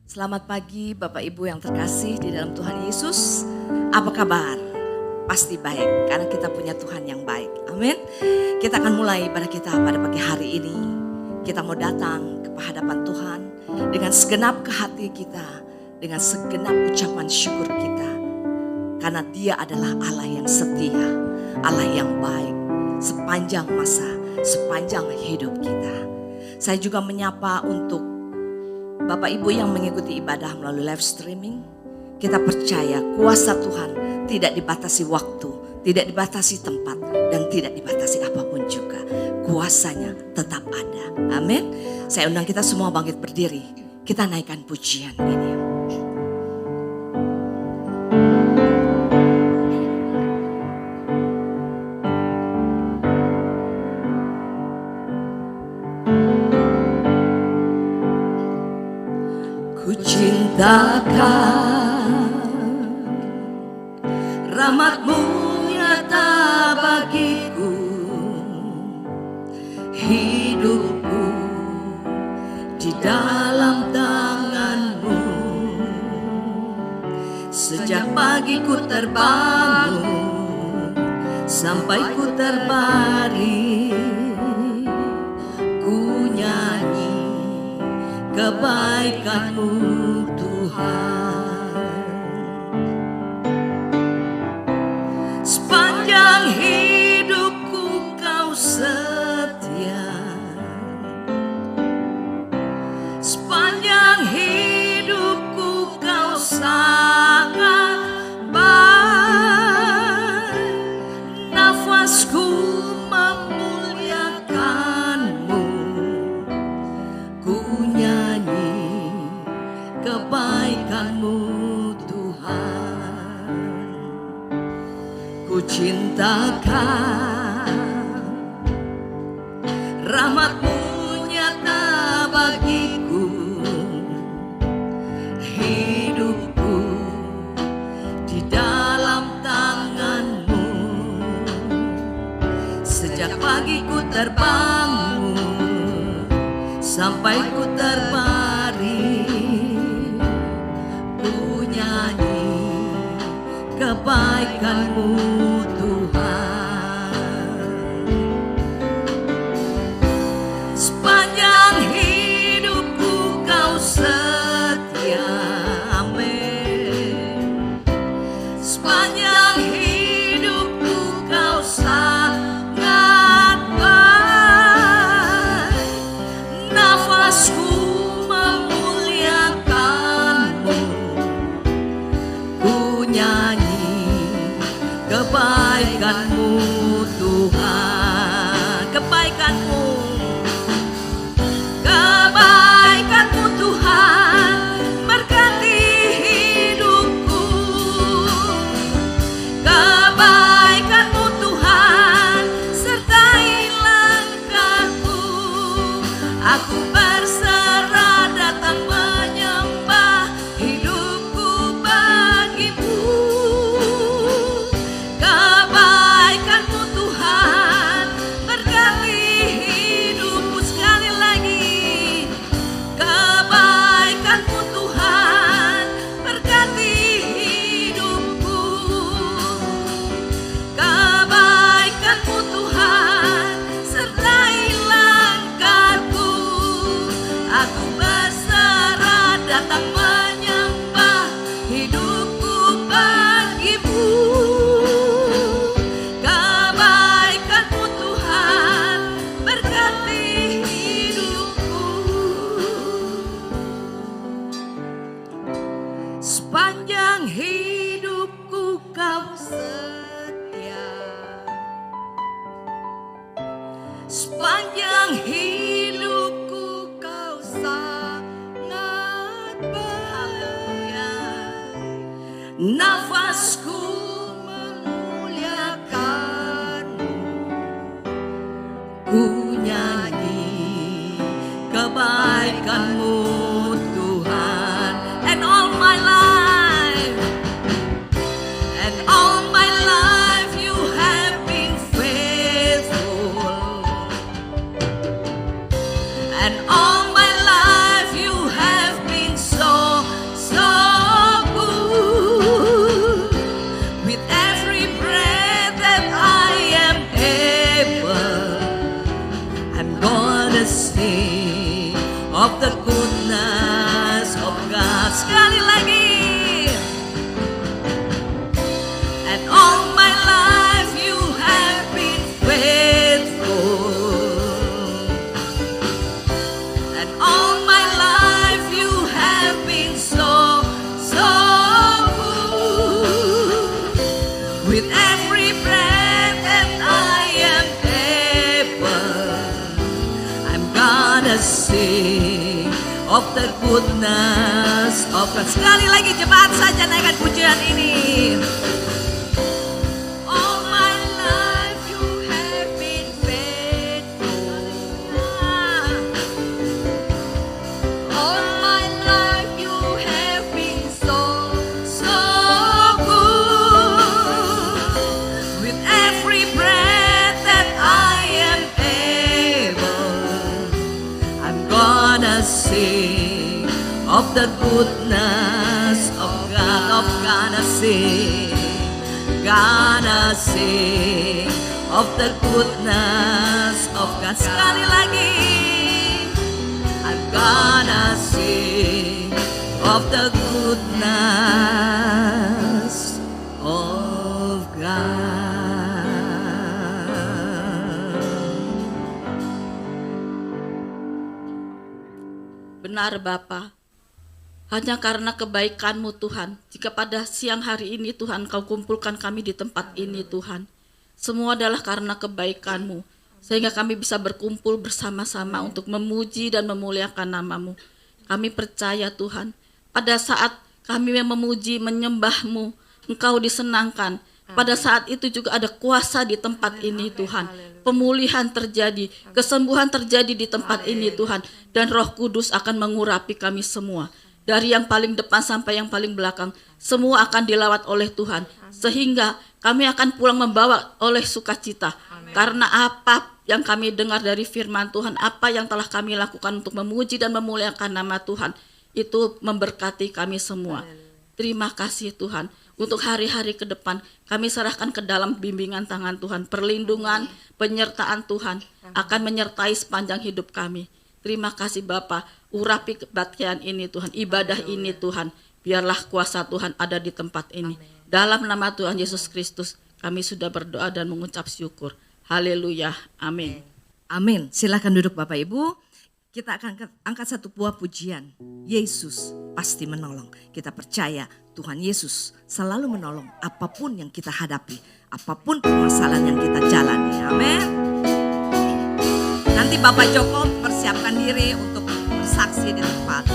Selamat pagi Bapak Ibu yang terkasih di dalam Tuhan Yesus. Apa kabar? Pasti baik karena kita punya Tuhan yang baik. Amin. Kita akan mulai ibadah kita pada pagi hari ini. Kita mau datang ke hadapan Tuhan dengan segenap hati kita, dengan segenap ucapan syukur kita. Karena Dia adalah Allah yang setia, Allah yang baik sepanjang masa, sepanjang hidup kita. Saya juga menyapa untuk Bapak Ibu yang mengikuti ibadah melalui live streaming. Kita percaya kuasa Tuhan tidak dibatasi waktu, tidak dibatasi tempat, dan tidak dibatasi apapun juga. Kuasanya tetap ada. Amin. Saya undang kita semua bangkit berdiri. Kita naikkan pujian ini. Takkan rahmat-Mu nyata bagiku, hidupku di dalam tangan-Mu. Sejak pagi ku terbangun sampai ku terbaring, ku nyanyi kebaikan-Mu Tuhan. Sepanjang hidupku Kau setia, sepanjang hidupku Kau sangat baik. Nafasku memuliakan-Mu, ku nyanyi kebaikan-Mu Tuhan. Ku cintakan rahmat-Mu nyata bagiku, hidupku di dalam tangan-Mu. Sejak pagi ku terbangun sampai ku terbaring, ku nyanyi kebaikan-Mu Tuhan. Sepanjang hidupku Kau setia, amin. Sepanjang hidupku Kau sangat baik. Nafasku memuliakan-Mu, ku nyanyi kebaikan-Mu Tuhan. Kebaikan-Mu, kebaikan-Mu Tuhan berkati hidupku. Kebaikan-Mu Tuhan sertai langkahku. Aku berserah datang menyembah, hidupku bagi-Mu. Kebaikan-Mu Tuhan berkati hidupku. Sekali lagi, kebaikan-Mu Tuhan berkati hidupku. Kebaikan-Mu Tuhan sertai langkahku. Aku berserah datang menyembah, hidupku bagi-Mu. Kebaikan-Mu Tuhan berkati hidupku. Sepanjang hidupku Kau setia, sepanjang hidupku Kau sangat baik. Nafasku memuliakan-Mu, ku nyanyi kebaikan-Mu Tuhan. And all my life, and all my life You have been faithful. And all my life You have been so sing of the goodness of God. Sekali lagi. And all my life you have been faithful. And all my life you have been so good. With every breath that I am able, I'm gonna sing of the goodness of God. Sekali lagi jemaat saja naikkan pujian ini. All my life you have been faithful. All my life you have been so good. With every breath that I am able, I'm gonna sing of the goodness of God. I'm gonna sing of the goodness of God. Sekali lagi, I'm gonna sing of the goodness of God. Benar Bapa, hanya karena kebaikan-Mu Tuhan, jika pada siang hari ini Tuhan Kau kumpulkan kami di tempat ini Tuhan, semua adalah karena kebaikan-Mu, sehingga kami bisa berkumpul bersama-sama untuk memuji dan memuliakan nama-Mu. Kami percaya Tuhan, pada saat kami memuji, menyembah-Mu, Engkau disenangkan. Pada saat itu juga ada kuasa di tempat ini Tuhan. Pemulihan terjadi, kesembuhan terjadi di tempat ini Tuhan. Dan Roh Kudus akan mengurapi kami semua. Dari yang paling depan sampai yang paling belakang, semua akan dilawat oleh Tuhan. Sehingga kami akan pulang membawa oleh sukacita. Karena apa yang kami dengar dari firman Tuhan, apa yang telah kami lakukan untuk memuji dan memuliakan nama Tuhan, itu memberkati kami semua. Terima kasih Tuhan. Untuk hari-hari ke depan, kami serahkan ke dalam bimbingan tangan Tuhan. Perlindungan, penyertaan Tuhan akan menyertai sepanjang hidup kami. Terima kasih Bapa, urapi kebaktian ini Tuhan, ibadah ini Tuhan. Biarlah kuasa Tuhan ada di tempat ini. Dalam nama Tuhan Yesus Kristus, kami sudah berdoa dan mengucap syukur. Haleluya, amin. Amin. Silakan duduk Bapak Ibu. Kita akan angkat satu buah pujian. Yesus pasti menolong. Kita percaya Tuhan Yesus selalu menolong apapun yang kita hadapi, apapun permasalahan yang kita jalani. Amin. Nanti Bapak Joko persiapkan diri untuk bersaksi di tempat.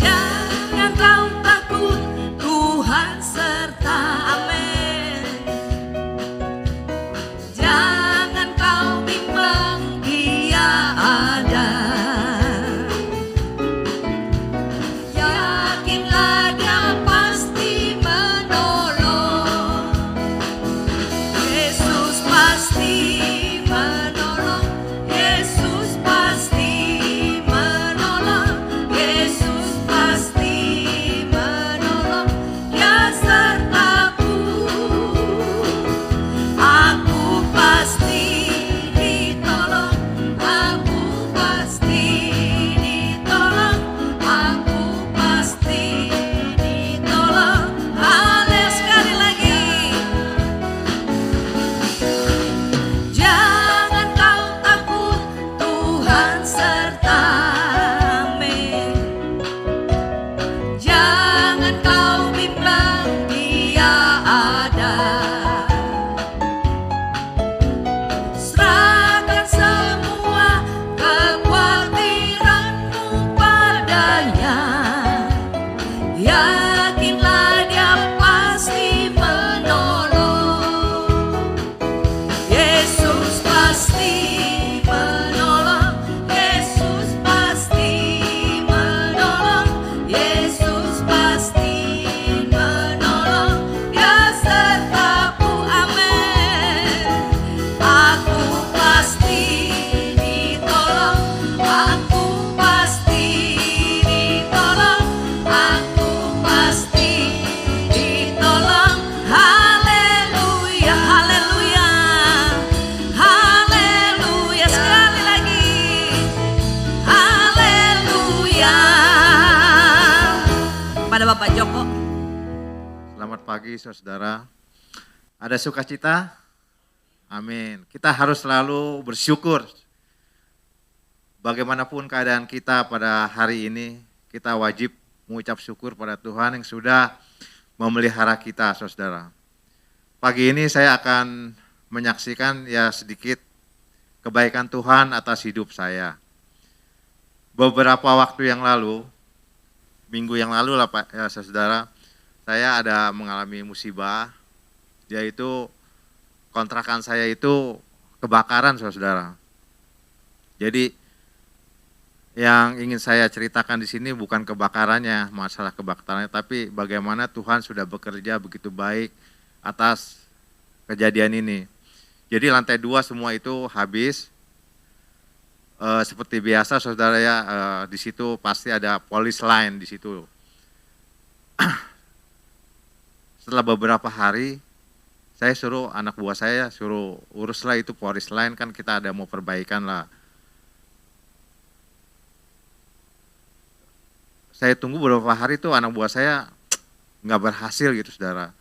Jangan kau takut, Tuhan serta. Amin. Jangan kau bimbang, Dia ada. Yakinlah Dia pasti menolong. Yesus pasti menolong. Yesus pasti menolong. Yesus pasti menolong. Dia serta kepada Bapak Joko. Selamat pagi saudara. Ada sukacita? Amin. Kita harus selalu bersyukur. Bagaimanapun keadaan kita pada hari ini, kita wajib mengucap syukur pada Tuhan yang sudah memelihara kita, saudara. Pagi ini saya akan menyaksikan ya sedikit kebaikan Tuhan atas hidup saya. Beberapa waktu yang lalu, minggu yang lalu lah Pak, ya saudara, saya ada mengalami musibah, yaitu kontrakan saya itu kebakaran saudara. Jadi yang ingin saya ceritakan di sini bukan kebakarannya, masalah kebakarannya, tapi bagaimana Tuhan sudah bekerja begitu baik atas kejadian ini. Jadi lantai 2 semua itu habis. Seperti biasa saudara ya, di situ pasti ada police line di situ. Setelah beberapa hari, saya suruh anak buah saya suruh uruslah itu police line, kan kita ada mau perbaikan lah. Saya tunggu beberapa hari tuh anak buah saya nggak berhasil gitu saudara.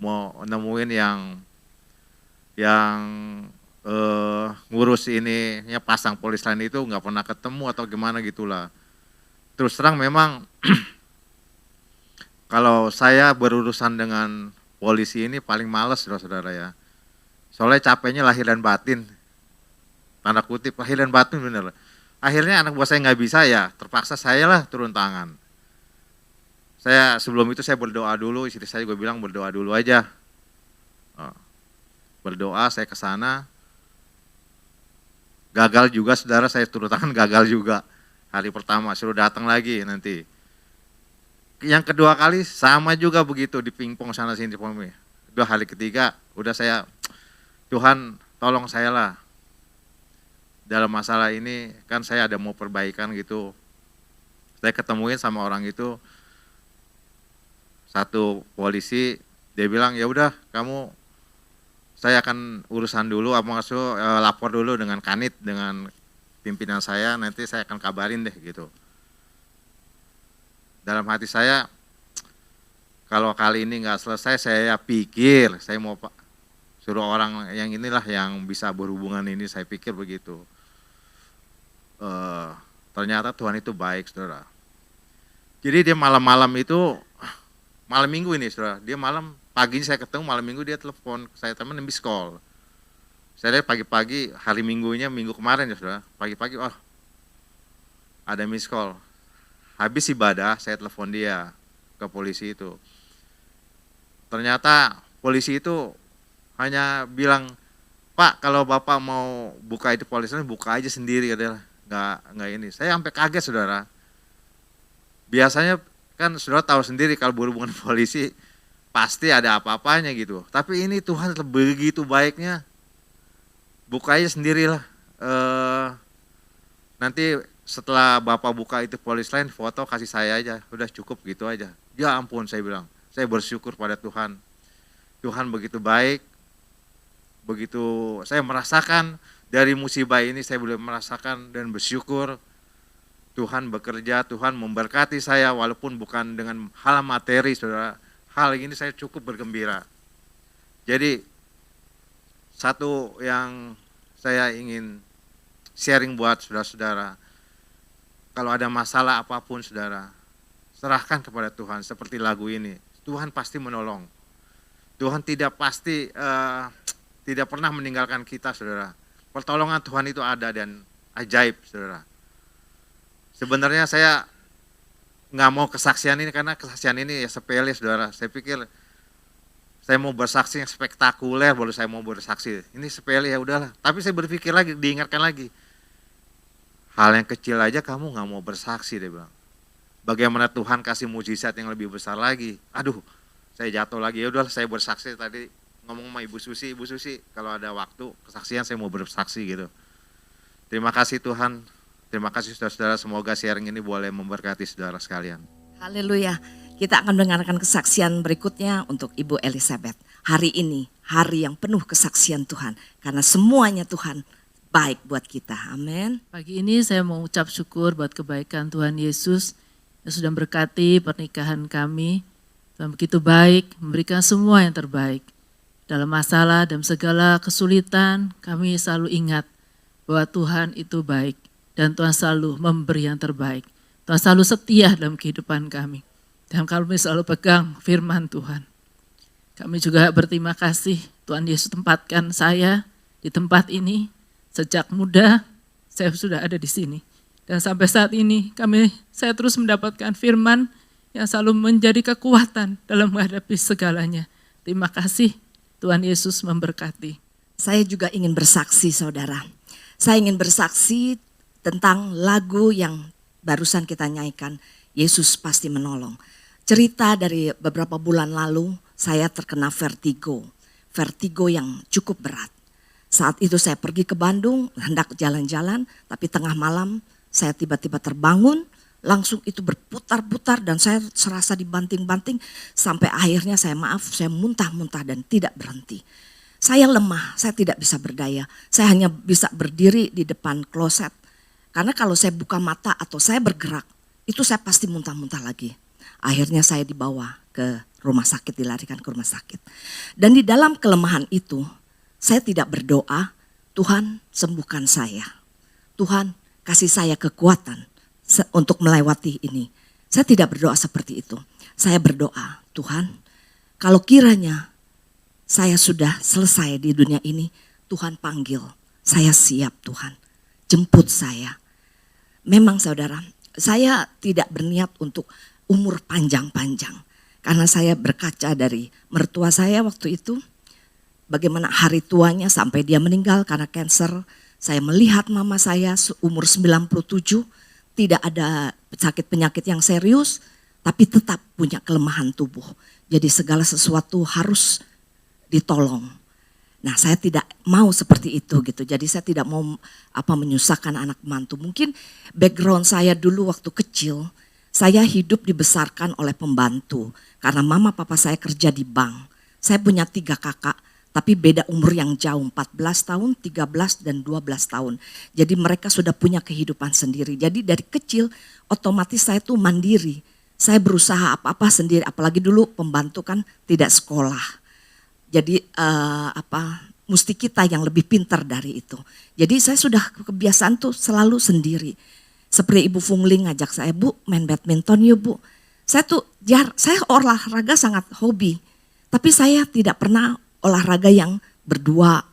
Mau nemuin yang ngurus ini, ya pasang polis line itu nggak pernah ketemu atau gimana gitulah. Terus terang memang kalau saya berurusan dengan polisi ini paling males saudara ya. Soalnya capeknya lahir dan batin. Tanda kutip lahir dan batin bener. Akhirnya anak buah saya nggak bisa ya, terpaksa saya lah turun tangan. Saya sebelum itu saya berdoa dulu, istri saya gue bilang berdoa dulu aja. Berdoa, saya ke sana. Gagal juga saudara, saya turun tangan gagal juga. Hari pertama suruh datang lagi nanti. Yang kedua kali sama juga begitu, di pingpong sana sini. Dua hari ketiga udah saya, Tuhan tolong saya lah. Dalam masalah ini kan saya ada mau perbaikan gitu. Saya ketemuin sama orang itu, satu polisi, dia bilang ya udah kamu, saya akan urusan dulu, lapor dulu dengan Kanit, dengan pimpinan saya, nanti saya akan kabarin deh gitu. Dalam hati saya, kalau kali ini nggak selesai, saya pikir saya mau suruh orang yang inilah yang bisa berhubungan ini, saya pikir begitu. Ternyata Tuhan itu baik saudara. Jadi dia malam-malam itu, malam minggu ini saudara, dia malam, paginya saya ketemu, malam minggu dia telepon, saya teman miss call. Saya lihat pagi-pagi, hari minggunya, minggu kemarin ya saudara, pagi-pagi, ada miss call. Habis ibadah, saya telepon dia ke polisi itu. Ternyata polisi itu hanya bilang, Pak kalau Bapak mau buka itu polisi, buka aja sendiri, adalah nggak ini. Saya sampai kaget saudara. Biasanya kan saudara tahu sendiri kalau berhubungan polisi pasti ada apa-apanya gitu. Tapi ini Tuhan begitu baiknya, buka aja sendirilah. Nanti setelah Bapak buka itu polis lain, foto kasih saya aja, udah cukup gitu aja. Ya ampun saya bilang, saya bersyukur pada Tuhan. Tuhan begitu baik, begitu saya merasakan dari musibah ini, saya boleh merasakan dan bersyukur Tuhan bekerja, Tuhan memberkati saya walaupun bukan dengan hal materi saudara. Hal ini saya cukup bergembira. Jadi satu yang saya ingin sharing buat saudara-saudara, kalau ada masalah apapun saudara, serahkan kepada Tuhan seperti lagu ini. Tuhan pasti menolong. Tuhan tidak pernah meninggalkan kita saudara. Pertolongan Tuhan itu ada dan ajaib saudara. Sebenarnya saya nggak mau kesaksian ini karena kesaksian ini ya sepele saudara. Saya pikir saya mau bersaksi yang spektakuler baru saya mau bersaksi. Ini sepele ya udahlah. Tapi saya berpikir lagi, diingatkan lagi. Hal yang kecil aja kamu nggak mau bersaksi, dia bilang. Bagaimana Tuhan kasih mujizat yang lebih besar lagi. Aduh, saya jatuh lagi. Ya udahlah saya bersaksi tadi. Ngomong sama Ibu Susi, kalau ada waktu kesaksian saya mau bersaksi gitu. Terima kasih Tuhan, terima kasih saudara-saudara, semoga sharing ini boleh memberkati saudara sekalian. Haleluya. Kita akan mendengarkan kesaksian berikutnya untuk Ibu Elizabeth. Hari ini, hari yang penuh kesaksian Tuhan. Karena semuanya Tuhan baik buat kita. Amin. Pagi ini saya mau ucap syukur buat kebaikan Tuhan Yesus yang sudah berkati pernikahan kami. Tuhan begitu baik, memberikan semua yang terbaik. Dalam masalah dan segala kesulitan, kami selalu ingat bahwa Tuhan itu baik dan Tuhan selalu memberi yang terbaik. Tuhan selalu setia dalam kehidupan kami. Dan kami selalu pegang firman Tuhan. Kami juga berterima kasih Tuhan Yesus tempatkan saya di tempat ini. Sejak muda saya sudah ada di sini. Dan sampai saat ini saya terus mendapatkan firman yang selalu menjadi kekuatan dalam menghadapi segalanya. Terima kasih, Tuhan Yesus memberkati. Saya juga ingin bersaksi, saudara. Saya ingin bersaksi tentang lagu yang barusan kita nyanyikan, Yesus Pasti Menolong. Cerita dari beberapa bulan lalu, saya terkena vertigo yang cukup berat. Saat itu saya pergi ke Bandung, hendak jalan-jalan, tapi tengah malam saya tiba-tiba terbangun, langsung itu berputar-putar dan saya serasa dibanting-banting sampai akhirnya saya muntah-muntah dan tidak berhenti. Saya lemah, saya tidak bisa berdaya, saya hanya bisa berdiri di depan kloset. Karena kalau saya buka mata atau saya bergerak, itu saya pasti muntah-muntah lagi. Akhirnya saya dibawa ke rumah sakit, dilarikan ke rumah sakit. Dan di dalam kelemahan itu, saya tidak berdoa, Tuhan sembuhkan saya. Tuhan kasih saya kekuatan untuk melewati ini. Saya tidak berdoa seperti itu. Saya berdoa, Tuhan, kalau kiranya saya sudah selesai di dunia ini, Tuhan panggil, saya siap Tuhan, jemput saya. Memang saudara, saya tidak berniat untuk umur panjang-panjang. Karena saya berkaca dari mertua saya waktu itu, bagaimana hari tuanya sampai dia meninggal karena kanker. Saya melihat mama saya umur 97, tidak ada sakit penyakit yang serius, tapi tetap punya kelemahan tubuh. Jadi segala sesuatu harus ditolong. Nah, saya tidak mau seperti itu gitu. Jadi saya tidak mau menyusahkan anak mantu. Mungkin background saya dulu waktu kecil, saya hidup dibesarkan oleh pembantu. Karena mama papa saya kerja di bank. Saya punya 3 kakak, tapi beda umur yang jauh, 14 tahun, 13 dan 12 tahun. Jadi mereka sudah punya kehidupan sendiri. Jadi dari kecil otomatis saya tuh mandiri. Saya berusaha apa-apa sendiri, apalagi dulu pembantu kan tidak sekolah. Jadi mesti kita yang lebih pintar dari itu. Jadi saya sudah kebiasaan tuh selalu sendiri. Seperti Ibu Fungling ngajak saya, Bu main badminton yuk Bu. Saya olahraga sangat hobi. Tapi saya tidak pernah olahraga yang berdua,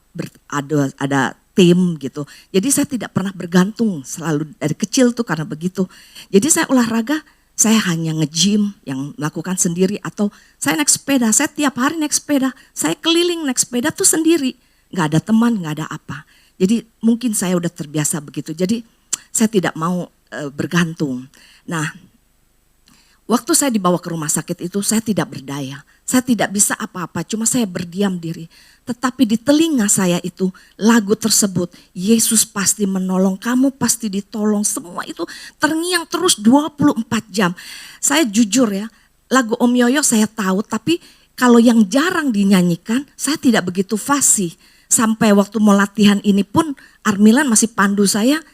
ada tim gitu. Jadi saya tidak pernah bergantung selalu dari kecil tuh karena begitu. Jadi saya olahraga, saya hanya nge-gym yang melakukan sendiri atau saya naik sepeda. Saya tiap hari naik sepeda, saya keliling naik sepeda tuh sendiri. Gak ada teman, gak ada apa. Jadi mungkin saya udah terbiasa begitu. Jadi saya tidak mau bergantung. Nah, waktu saya dibawa ke rumah sakit itu saya tidak berdaya. Saya tidak bisa apa-apa, cuma saya berdiam diri. Tetapi di telinga saya itu lagu tersebut, Yesus pasti menolong, kamu pasti ditolong. Semua itu terngiang terus 24 jam. Saya jujur ya, lagu Om Yoyo saya tahu, tapi kalau yang jarang dinyanyikan saya tidak begitu fasih. Sampai waktu mau latihan ini pun Armilan masih pandu saya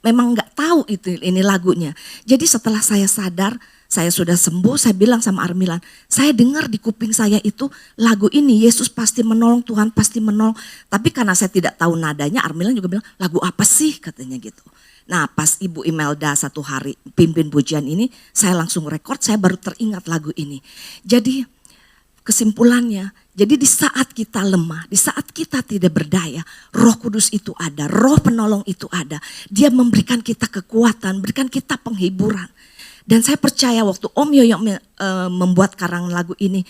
memang nggak tahu ini lagunya. Jadi setelah saya sadar, saya sudah sembuh, saya bilang sama Armilan, saya dengar di kuping saya itu lagu ini, Yesus pasti menolong, Tuhan pasti menolong. Tapi karena saya tidak tahu nadanya, Armilan juga bilang, lagu apa sih katanya gitu. Nah pas Ibu Imelda satu hari pimpin pujian ini, saya langsung rekord, saya baru teringat lagu ini. Jadi kesimpulannya, jadi di saat kita lemah, di saat kita tidak berdaya, Roh Kudus itu ada, Roh Penolong itu ada. Dia memberikan kita kekuatan, memberikan kita penghiburan. Dan saya percaya waktu Om Yoyo membuat karang lagu ini,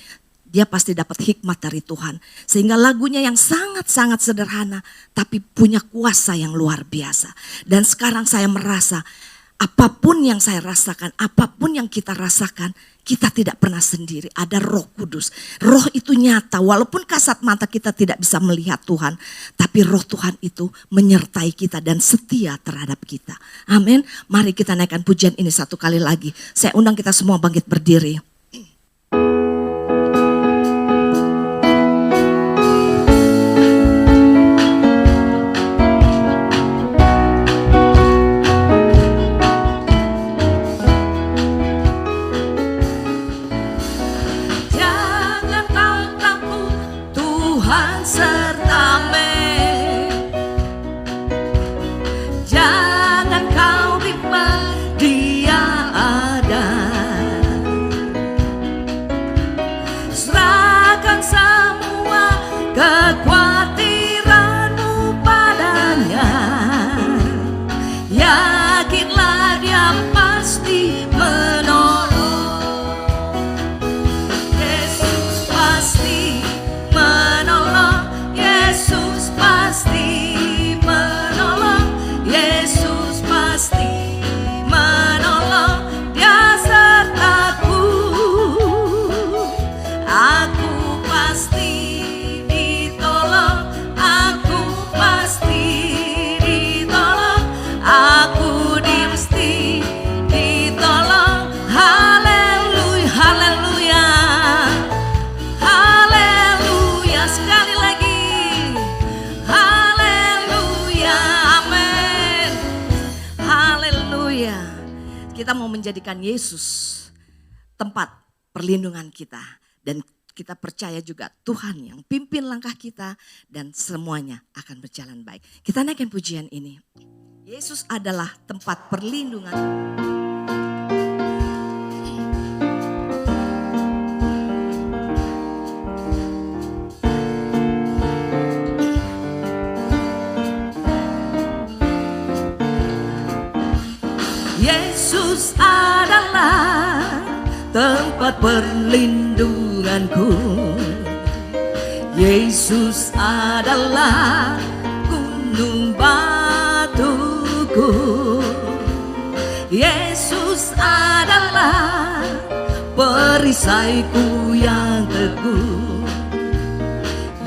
dia pasti dapat hikmat dari Tuhan. Sehingga lagunya yang sangat-sangat sederhana, tapi punya kuasa yang luar biasa. Dan sekarang saya merasa, apapun yang saya rasakan, apapun yang kita rasakan, kita tidak pernah sendiri. Ada Roh Kudus. Roh itu nyata, walaupun kasat mata kita tidak bisa melihat Tuhan, tapi Roh Tuhan itu menyertai kita dan setia terhadap kita. Amin. Mari kita naikkan pujian ini satu kali lagi. Saya undang kita semua bangkit berdiri. Tuhan sertamu. Jangan kau bimbang, Dia ada. Serahkan semua kekhawatiranmu padanya. Yakinlah Dia pasti menolong. Yesus pasti menolong. Yesus pasti menolong. Yesus pasti menolong. Dia sertaku. Aku pasti ditolong. Aku pasti ditolong. Aku pasti ditolong. Haleluya, haleluya, haleluya. Sekali lagi, haleluya, amin, haleluya. Kita mau menjadikan Yesus tempat perlindungan kita, dan kita percaya juga Tuhan yang pimpin langkah kita dan semuanya akan berjalan baik. Kita naikkan pujian ini. Yesus adalah tempat perlindungan. Yesus adalah tempat perlindunganku. Yesus adalah gunung batuku. Yesus adalah perisaiku yang teguh.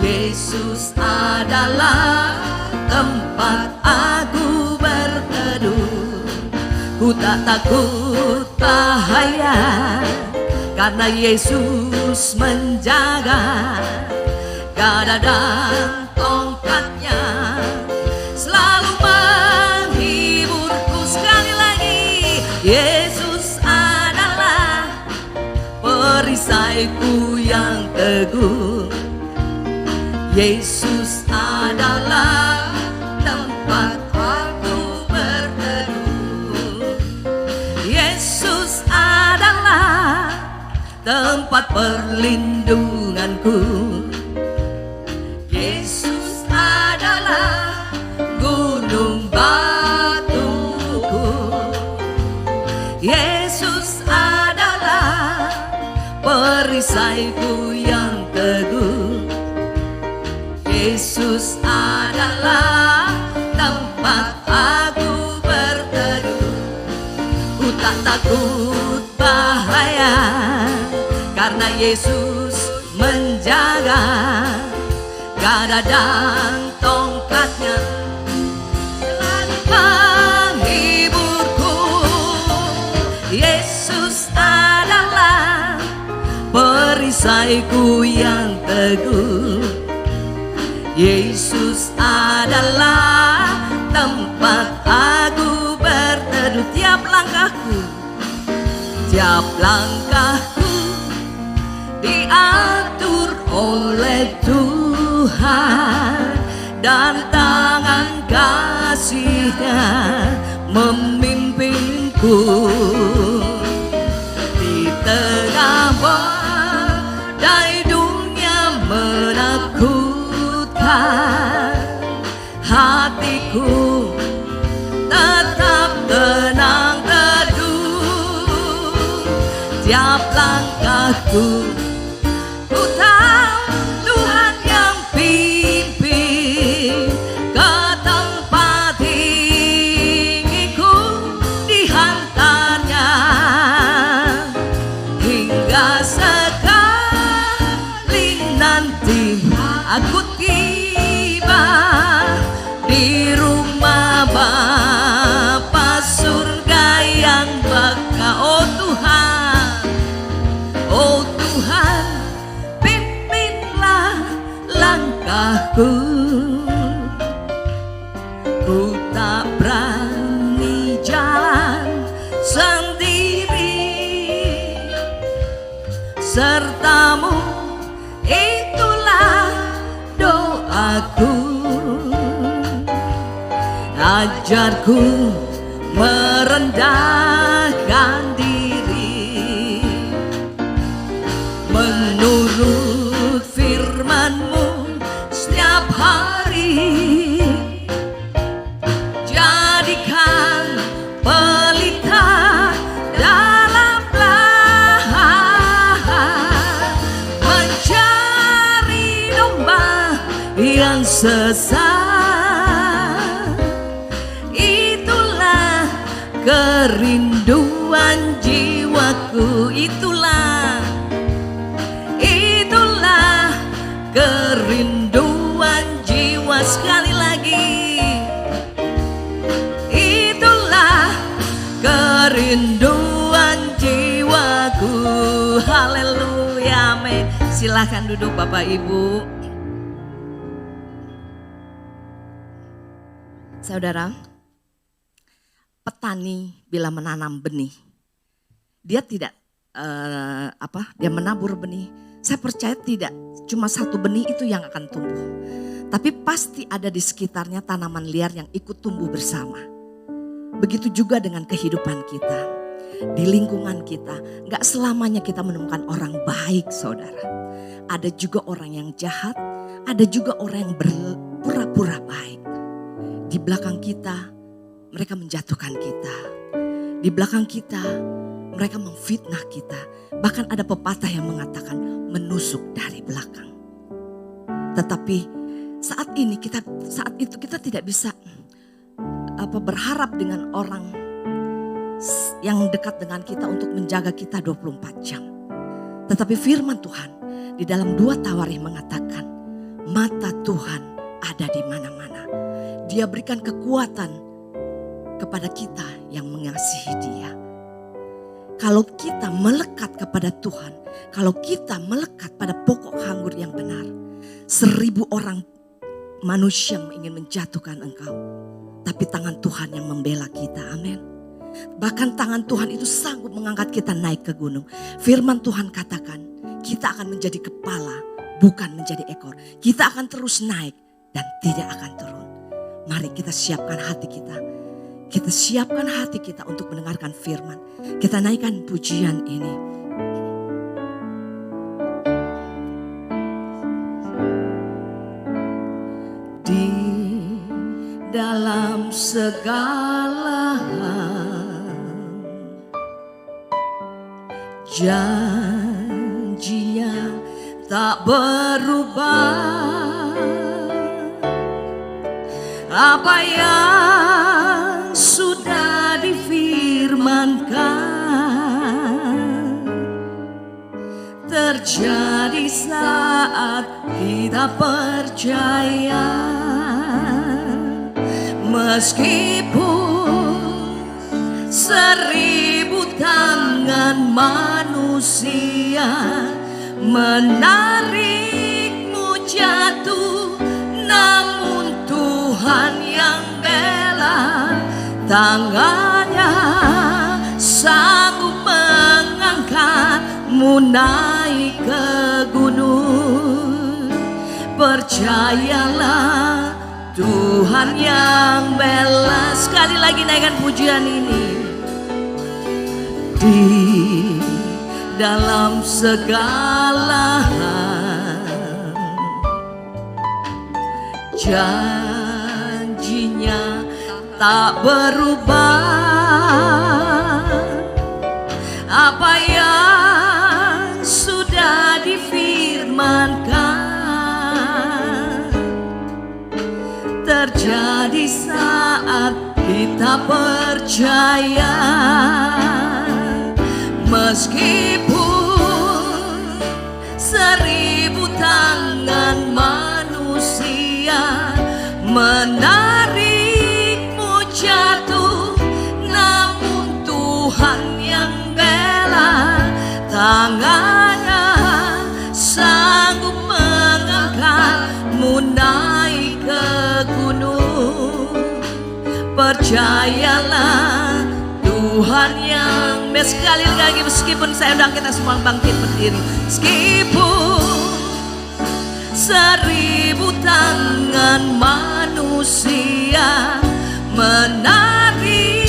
Yesus adalah tempat aku berteduh. Ku tak takut bahaya, karena Yesus menjaga. Gada dan tongkatnya selalu menghiburku. Sekali lagi, Yesus adalah perisaiku yang teguh. Yesus adalah tempat aku berteduh. Yesus adalah tempat perlindunganku. Yesus adalah gunung batuku. Yesus adalah perisaiku yang teguh. Yesus adalah tempat aku berteduh. Ku tak takut bahaya, karena Yesus menjaga. Gada dan tongkatnya selalu menghiburku. Yesus adalah perisaiku yang teguh. Yesus adalah tempat aku berteduh. Tiap langkahku diatur oleh Tuhan, dan tangan kasih-Nya memimpinku. Di tengah badai dunia menakutkan, hatiku tetap tenang teduh. Tiap langkahku ku tahu Tuhan yang pimpin. Ke tempat tinggiku dihantarnya, hingga sekali nanti aku tiba di rumah Bapa surga yang baka. Oh Tuhan, oh Tuhan, pimpinlah langkahku. Ku tak berani jalan sendiri, sertamu itulah jiwaku, ajarku merendahkan diri, menurut firman-Mu setiap hari. Jadikan pelita dalam lahan, mencari domba yang sesat. Itulah kerinduan jiwaku, itulah kerinduan jiwa. Sekali lagi, itulah kerinduan jiwaku. Haleluya, amin. Silahkan duduk Bapak Ibu. Saudara, petani bila menanam benih, dia tidak dia menabur benih. Saya percaya tidak cuma satu benih itu yang akan tumbuh, tapi pasti ada di sekitarnya tanaman liar yang ikut tumbuh bersama. Begitu juga dengan kehidupan kita, di lingkungan kita. Gak selamanya kita menemukan orang baik, saudara. Ada juga orang yang jahat, ada juga orang yang berpura-pura baik. Di belakang kita, mereka menjatuhkan kita. Di belakang kita, mereka memfitnah kita. Bahkan ada pepatah yang mengatakan menusuk dari belakang. Tetapi saat itu kita tidak bisa berharap dengan orang yang dekat dengan kita untuk menjaga kita 24 jam. Tetapi firman Tuhan di dalam 2 Tawarikh mengatakan, mata Tuhan ada di mana-mana. Dia berikan kekuatan kepada kita yang mengasihi Dia. Kalau kita melekat kepada Tuhan, kalau kita melekat pada pokok anggur yang benar, 1000 orang manusia ingin menjatuhkan engkau, tapi tangan Tuhan yang membela kita. Amin. Bahkan tangan Tuhan itu sanggup mengangkat kita naik ke gunung. Firman Tuhan katakan, kita akan menjadi kepala, bukan menjadi ekor. Kita akan terus naik dan tidak akan turun. Mari kita siapkan hati kita. Kita siapkan hati kita untuk mendengarkan firman. Kita naikkan pujian ini. Di dalam segala hal, janjinya tak berubah. Apa yang sudah difirmankan terjadi saat kita percaya. Meskipun 1000 tangan manusia menarikmu jatuh, namun Tuhan yang bela. Tangannya sanggup mengangkatmu naik ke gunung. Percayalah, Tuhan yang bela. Sekali lagi naikkan pujian ini. Di dalam segala hal, janjinya tak berubah. Apa yang sudah difirmankan terjadi saat kita percaya. Meskipun 1000 tangan manusia menarikmu jatuh, namun Tuhan yang bela. Tangannya sanggup mengangkatmu naik ke gunung. Percayalah, Tuhan yang sekali lagi, meskipun saya undang kita semua bangkit berdiri. Meskipun 1000 tangan manusia menarikmu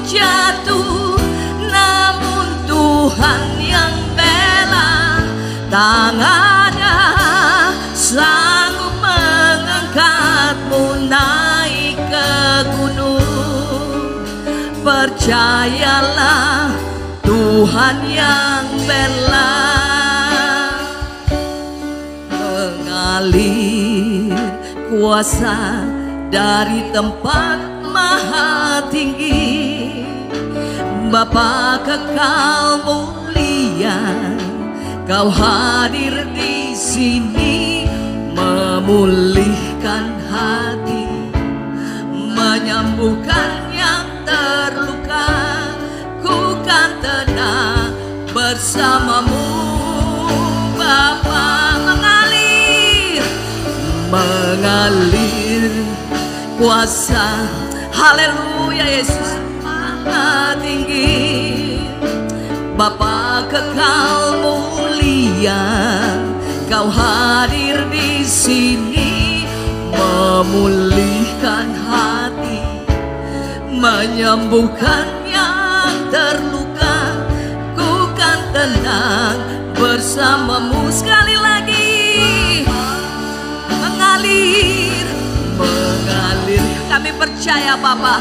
jatuh, namun Tuhan yang bela, tangannya sanggup mengangkatmu naik ke gunung. Percayalah, Tuhan yang bela. Mengalir kuasa dari tempat maha tinggi, Bapa kekal mulia, Kau hadir di sini, memulihkan hati, menyembuhkan yang terluka. Ku kan tenang bersamamu, Bapa. Mengalir kuasa, haleluya Yesus, maha tinggi, Bapa kekal mulia, Kau hadir di sini, memulihkan hati, menyembuhkan yang terluka. Ku kan tenang bersamamu. Sekali lagi, mengalir, kami percaya Bapa,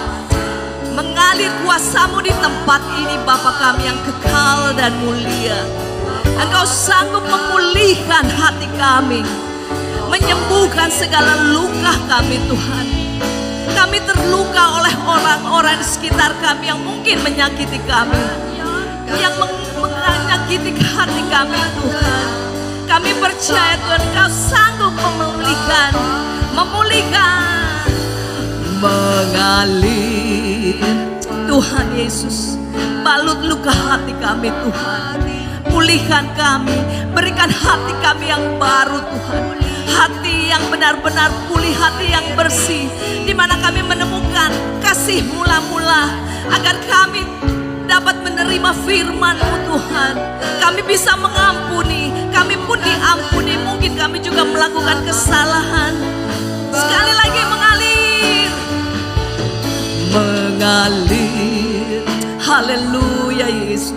mengalir kuasa-Mu di tempat ini Bapa kami yang kekal dan mulia. Engkau sanggup memulihkan hati kami, menyembuhkan segala luka kami Tuhan. Kami terluka oleh orang-orang di sekitar kami yang mungkin menyakiti kami, yang menyakiti hati kami Tuhan. Kami percaya Tuhan, Kau sanggup memulihkan, mengalir. Tuhan Yesus, balut luka hati kami Tuhan, pulihkan kami, berikan hati kami yang baru Tuhan, hati yang benar-benar pulih, hati yang bersih, di mana kami menemukan kasih mula-mula, agar kami dapat menerima firman-Mu Tuhan. Kami bisa mengampuni, kami pun diampuni. Mungkin kami juga melakukan kesalahan. Sekali lagi mengalir, haleluya Yesus.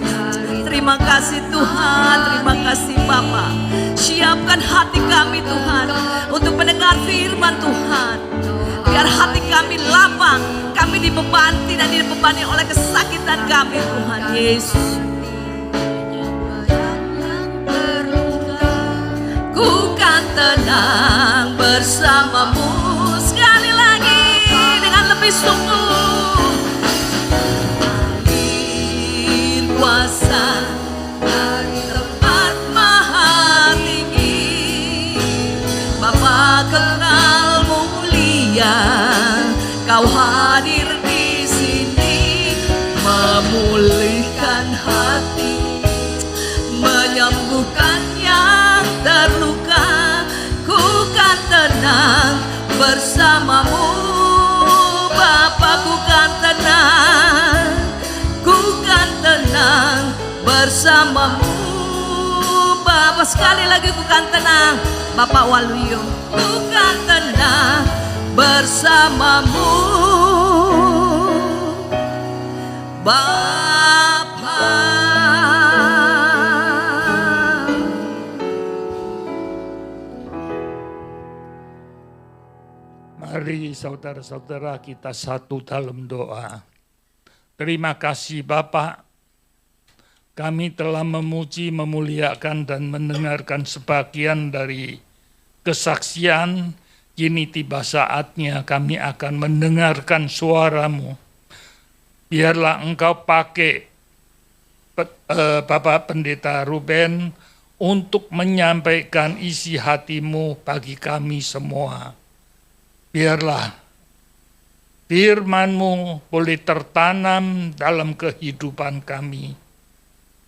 Terima kasih Tuhan, terima kasih Bapa. Siapkan hati kami Tuhan untuk mendengar firman Tuhan, biar hati kami lapang, kami tidak dibebani oleh kesakitan kami Tuhan Yesus. Ku kan tenang bersamamu. Sekali lagi dengan lebih sungguh, mengalir kuasa dari tempat maha tinggi, Bapa kekal mulia, Kau hadir di sini, memulihkan hati, menyembuhkan yang terluka. Ku kan tenang bersamamu, Bapa. Ku kan tenang bersamamu, Bapa. Sekali lagi ku kan tenang, Bapak Waluyo. Ku kan tenang bersamamu, Bapa. Mari saudara-saudara kita satu dalam doa. Terima kasih Bapa, kami telah memuji, memuliakan dan mendengarkan sebagian dari kesaksian. Kini tiba saatnya kami akan mendengarkan suara-Mu. Biarlah Engkau pakai Bapak Pendeta Ruben untuk menyampaikan isi hati-Mu bagi kami semua. Biarlah firman-Mu boleh tertanam dalam kehidupan kami.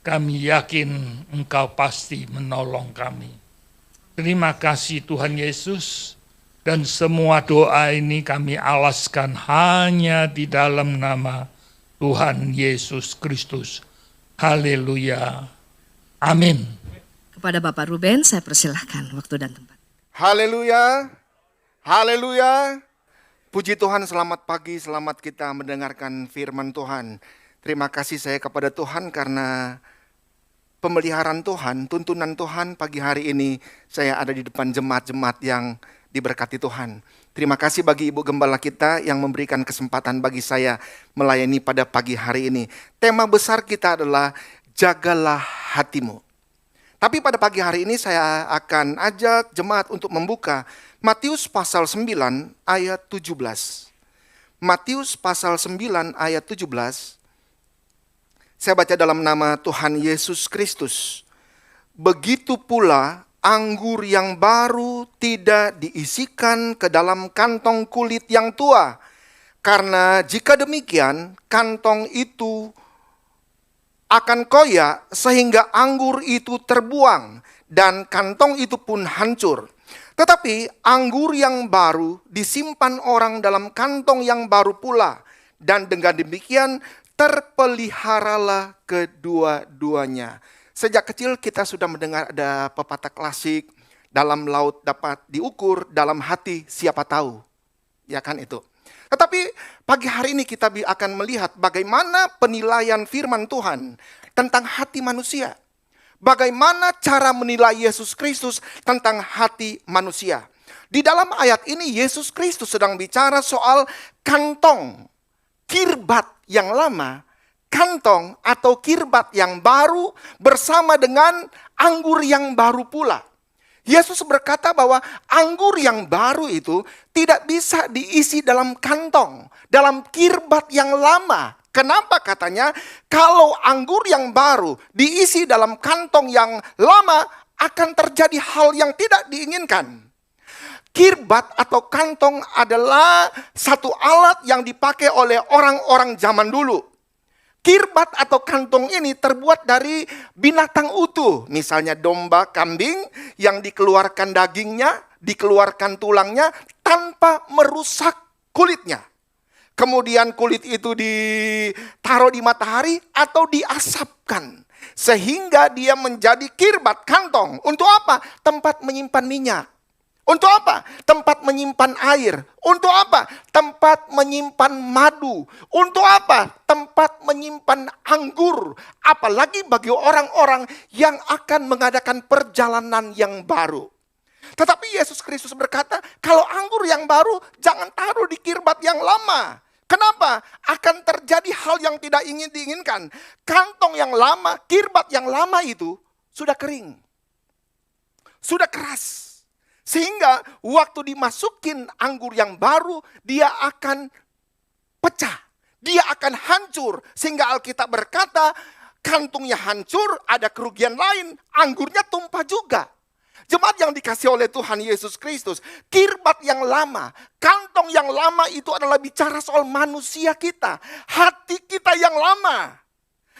Kami yakin Engkau pasti menolong kami. Terima kasih Tuhan Yesus, dan semua doa ini kami alaskan hanya di dalam nama Tuhan Yesus Kristus. Haleluya. Amin. Kepada Bapak Ruben saya persilahkan waktu dan tempat. Haleluya. Haleluya. Puji Tuhan, selamat pagi, selamat kita mendengarkan firman Tuhan. Terima kasih saya kepada Tuhan karena pemeliharaan Tuhan, tuntunan Tuhan pagi hari ini saya ada di depan jemaat-jemaat yang diberkati Tuhan. Terima kasih bagi Ibu Gembala kita yang memberikan kesempatan bagi saya melayani pada pagi hari ini. Tema besar kita adalah jagalah hatimu. Tapi pada pagi hari ini saya akan ajak jemaat untuk membuka Matius pasal 9 ayat 17. Matius pasal 9 ayat 17. Saya baca dalam nama Tuhan Yesus Kristus. Begitu pula anggur yang baru tidak diisikan ke dalam kantong kulit yang tua. Karena jika demikian, kantong itu akan koyak sehingga anggur itu terbuang dan kantong itu pun hancur. Tetapi anggur yang baru disimpan orang dalam kantong yang baru pula, dan dengan demikian terpeliharalah kedua-duanya. Sejak kecil kita sudah mendengar ada pepatah klasik, dalam laut dapat diukur, dalam hati siapa tahu. Ya kan itu. Tetapi pagi hari ini kita akan melihat bagaimana penilaian firman Tuhan tentang hati manusia. Bagaimana cara menilai Yesus Kristus tentang hati manusia. Di dalam ayat ini Yesus Kristus sedang bicara soal kantong, kirbat yang lama, kantong atau kirbat yang baru bersama dengan anggur yang baru pula. Yesus berkata bahwa anggur yang baru itu tidak bisa diisi dalam kantong, dalam kirbat yang lama. Kenapa katanya? Kalau anggur yang baru diisi dalam kantong yang lama, akan terjadi hal yang tidak diinginkan. Kirbat atau kantong adalah satu alat yang dipakai oleh orang-orang zaman dulu. Kirbat atau kantong ini terbuat dari binatang utuh. Misalnya domba, kambing yang dikeluarkan dagingnya, dikeluarkan tulangnya tanpa merusak kulitnya. Kemudian kulit itu ditaruh di matahari atau diasapkan. Sehingga dia menjadi kirbat kantong. Untuk apa? Tempat menyimpan minyak. Untuk apa? Tempat menyimpan air. Untuk apa? Tempat menyimpan madu. Untuk apa? Tempat menyimpan anggur. Apalagi bagi orang-orang yang akan mengadakan perjalanan yang baru. Tetapi Yesus Kristus berkata, kalau anggur yang baru jangan taruh di kirbat yang lama. Kenapa? Akan terjadi hal yang tidak diinginkan. Kantong yang lama, kirbat yang lama itu sudah kering. Sudah keras. Sehingga waktu dimasukin anggur yang baru, dia akan pecah. Dia akan hancur. Sehingga Alkitab berkata, kantungnya hancur, ada kerugian lain, anggurnya tumpah juga. Jemaat yang dikasih oleh Tuhan Yesus Kristus, kirbat yang lama, kantong yang lama itu adalah bicara soal manusia kita. Hati kita yang lama.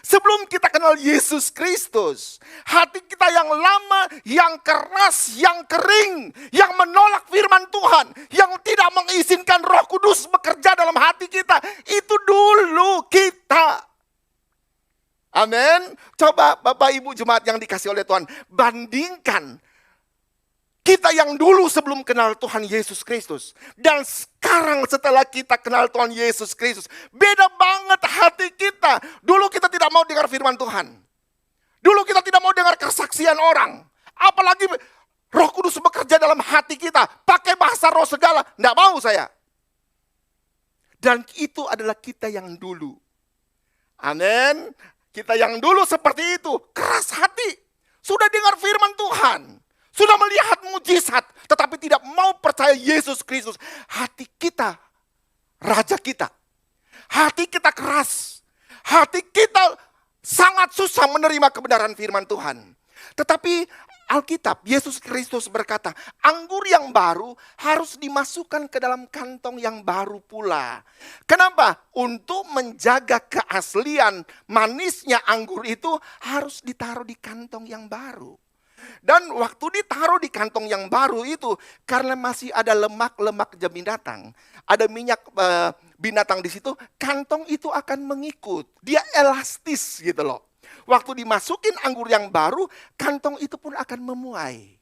Sebelum kita kenal Yesus Kristus, hati kita yang lama, yang keras, yang kering, yang menolak firman Tuhan, yang tidak mengizinkan Roh Kudus bekerja dalam hati kita, itu dulu kita. Amin. Coba Bapak Ibu jemaat yang dikasih oleh Tuhan, bandingkan kita yang dulu sebelum kenal Tuhan Yesus Kristus. Dan sekarang setelah kita kenal Tuhan Yesus Kristus. Beda banget hati kita. Dulu kita tidak mau dengar firman Tuhan. Dulu kita tidak mau dengar kesaksian orang. Apalagi Roh Kudus bekerja dalam hati kita. Pakai bahasa roh segala. Tidak mau saya. Dan itu adalah kita yang dulu. Amin. Kita yang dulu seperti itu. Keras hati. Sudah dengar firman Tuhan. Sudah melihat mujizat, tetapi tidak mau percaya Yesus Kristus. Hati kita, raja kita. Hati kita keras. Hati kita sangat susah menerima kebenaran firman Tuhan. Tetapi Alkitab, Yesus Kristus berkata, anggur yang baru harus dimasukkan ke dalam kantong yang baru pula. Kenapa? Untuk menjaga keaslian manisnya anggur itu harus ditaruh di kantong yang baru. Dan waktu ditaruh di kantong yang baru itu, karena masih ada lemak-lemak binatang, ada minyak binatang di situ, kantong itu akan mengikut. Dia elastis gitu loh. Waktu dimasukin anggur yang baru, kantong itu pun akan memuai.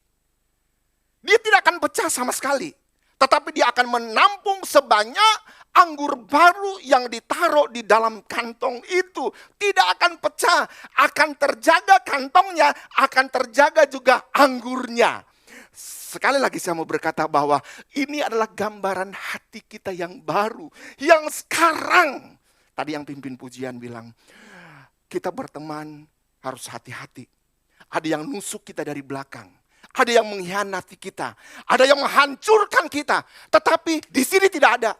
Dia tidak akan pecah. pecah sama sekali. Tetapi dia akan menampung sebanyak anggur baru yang ditaruh di dalam kantong itu. Tidak akan pecah, akan terjaga kantongnya, akan terjaga juga anggurnya. Sekali lagi saya mau berkata bahwa ini adalah gambaran hati kita yang baru. Yang sekarang, tadi yang pimpin pujian bilang, kita berteman harus hati-hati. Ada yang nusuk kita dari belakang. Ada yang mengkhianati kita. Ada yang menghancurkan kita. Tetapi di sini tidak ada.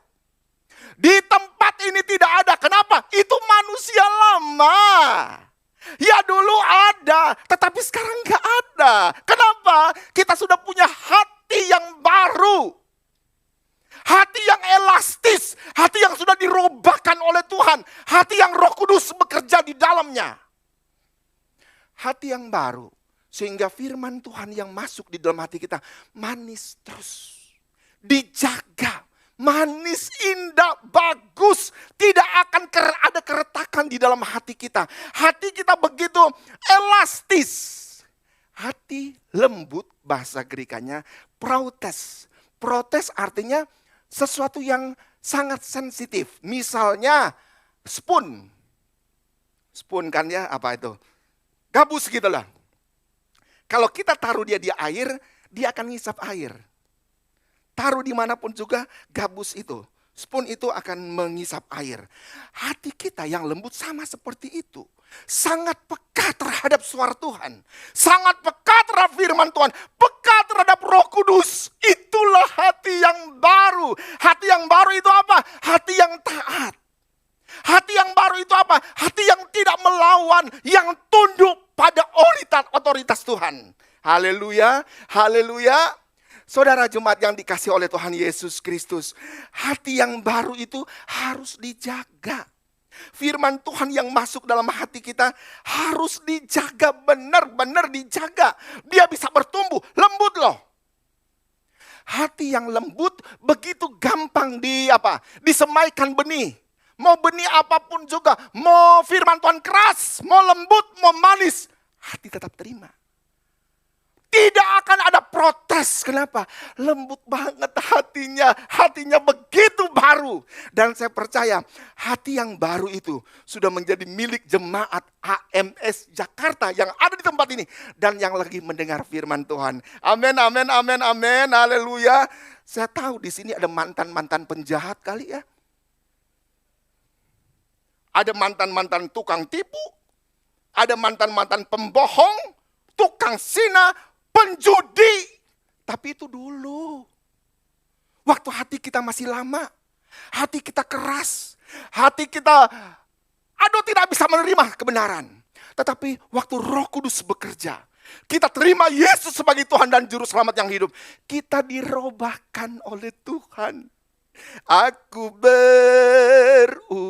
Di tempat ini tidak ada. Kenapa? Itu manusia lama. Ya dulu ada, tetapi sekarang nggak ada. Kenapa? Kita sudah punya hati yang baru. Hati yang elastis. Hati yang sudah dirubahkan oleh Tuhan. Hati yang Roh Kudus bekerja di dalamnya. Hati yang baru. Sehingga firman Tuhan yang masuk di dalam hati kita manis terus. Dijaga. Manis, indah, bagus. Tidak akan ada keretakan di dalam hati kita. Hati kita begitu elastis. Hati lembut, bahasa Grekanya protes. Protes artinya sesuatu yang sangat sensitif. Misalnya spoon. Spoon kan ya, apa itu? Gabus gitu lah. Kalau kita taruh dia di air, dia akan ngisap air. Taruh dimanapun juga gabus itu. Spoon itu akan mengisap air. Hati kita yang lembut sama seperti itu. Sangat peka terhadap suara Tuhan. Sangat peka terhadap firman Tuhan. Peka terhadap Roh Kudus. Itulah hati yang baru. Hati yang baru itu apa? Hati yang taat. Hati yang baru itu apa? Hati yang tidak melawan. Yang tunduk pada otoritas Tuhan. Haleluya. Haleluya. Saudara jemaat yang dikasihi oleh Tuhan Yesus Kristus, hati yang baru itu harus dijaga. Firman Tuhan yang masuk dalam hati kita harus dijaga, benar-benar dijaga. Dia bisa bertumbuh, lembut loh. Hati yang lembut begitu gampang disemaikan benih. Mau benih apapun juga, mau firman Tuhan keras, mau lembut, mau manis, hati tetap terima. Tidak akan ada protes. Kenapa? Lembut banget hatinya. Hatinya begitu baru. Dan saya percaya hati yang baru itu sudah menjadi milik jemaat AMS Jakarta yang ada di tempat ini. Dan yang lagi mendengar firman Tuhan. Amin, amin, amin, amin. Haleluya. Saya tahu di sini ada mantan-mantan penjahat kali ya. Ada mantan-mantan tukang tipu. Ada mantan-mantan pembohong. Tukang zina. Penjudi. Tapi itu dulu. Waktu hati kita masih lama. Hati kita keras. Hati kita tidak bisa menerima kebenaran. Tetapi waktu Roh Kudus bekerja. Kita terima Yesus sebagai Tuhan dan Juru Selamat yang hidup. Kita dirubahkan oleh Tuhan. Aku berubah.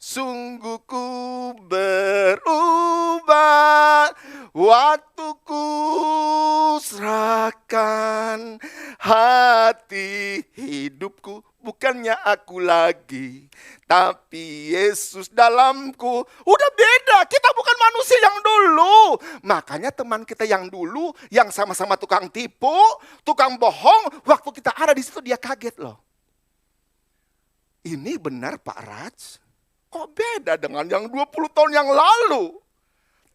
Sungguh ku berubah, waktu ku serahkan hati hidupku. Bukannya aku lagi, tapi Yesus dalamku. Udah beda, kita bukan manusia yang dulu. Makanya teman kita yang dulu, yang sama-sama tukang tipu, tukang bohong, waktu kita ada di situ dia kaget loh. Ini benar Pak Raj? Kok beda dengan yang 20 tahun yang lalu?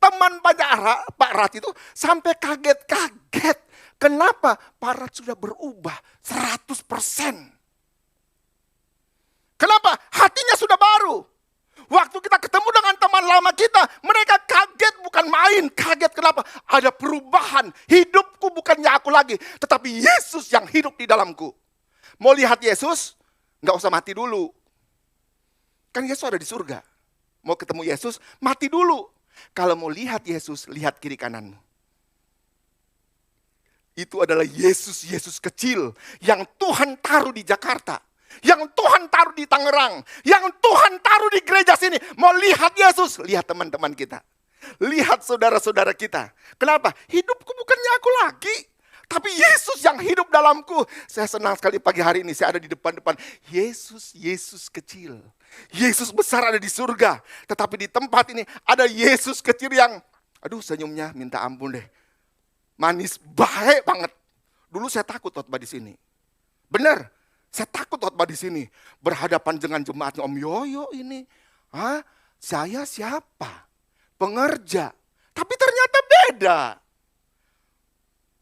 Teman Pak Raj itu sampai kaget-kaget. Kenapa? Pak Raj sudah berubah 100%. Kenapa? Hatinya sudah baru. Waktu kita ketemu dengan teman lama kita, mereka kaget bukan main. Kaget kenapa? Ada perubahan. Hidupku bukannya aku lagi, tetapi Yesus yang hidup di dalamku. Mau lihat Yesus? Nggak usah mati dulu. Kan Yesus ada di surga. Mau ketemu Yesus, mati dulu. Kalau mau lihat Yesus, lihat kiri kananmu. Itu adalah Yesus kecil yang Tuhan taruh di Jakarta. Yang Tuhan taruh di Tangerang. Yang Tuhan taruh di gereja sini. Mau lihat Yesus, lihat teman-teman kita. Lihat saudara-saudara kita. Kenapa? Hidupku bukannya aku lagi. Tapi Yesus yang hidup dalamku. Saya senang sekali pagi hari ini saya ada di depan-depan. Yesus kecil. Yesus besar ada di surga. Tetapi di tempat ini ada Yesus kecil yang, aduh senyumnya minta ampun deh. Manis, baik banget. Dulu saya takut khotbah di sini. Benar, saya takut khotbah di sini. Berhadapan dengan jemaatnya Om Yoyo ini. Saya siapa? Pengerja. Tapi ternyata beda.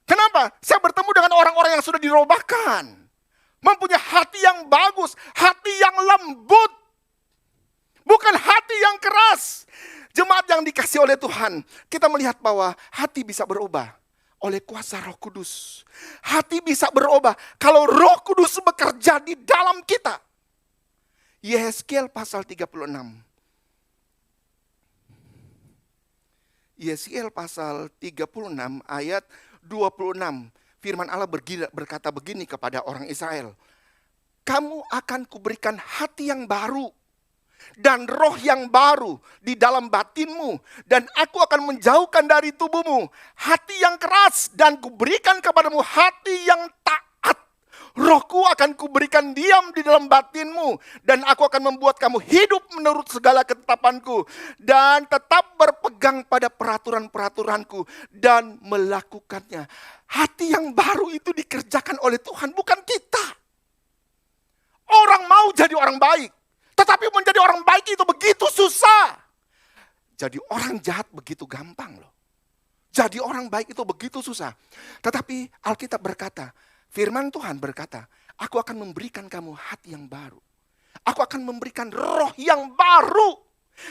Kenapa? Saya bertemu dengan orang-orang yang sudah dirubahkan. Mempunyai hati yang bagus, hati yang lembut. Bukan hati yang keras. Jemaat yang dikasih oleh Tuhan, kita melihat bahwa hati bisa berubah oleh kuasa Roh Kudus. Hati bisa berubah kalau Roh Kudus bekerja di dalam kita. Yehezkiel pasal 36. Yehezkiel pasal 36 ayat 26. Firman Allah berkata begini kepada orang Israel. Kamu akan kuberikan hati yang baru dan roh yang baru di dalam batinmu. Dan aku akan menjauhkan dari tubuhmu hati yang keras dan kuberikan kepadamu hati yang taat. Rohku akan kuberikan diam di dalam batinmu. Dan aku akan membuat kamu hidup menurut segala ketetapanku. Dan tetap berpegang pada peraturan-peraturanku. Dan melakukannya. Hati yang baru itu dikerjakan oleh Tuhan, bukan kita. Orang mau jadi orang baik. Tetapi menjadi orang baik itu begitu susah. Jadi orang jahat begitu gampang loh. Jadi orang baik itu begitu susah. Tetapi Alkitab berkata, firman Tuhan berkata, aku akan memberikan kamu hati yang baru. Aku akan memberikan roh yang baru.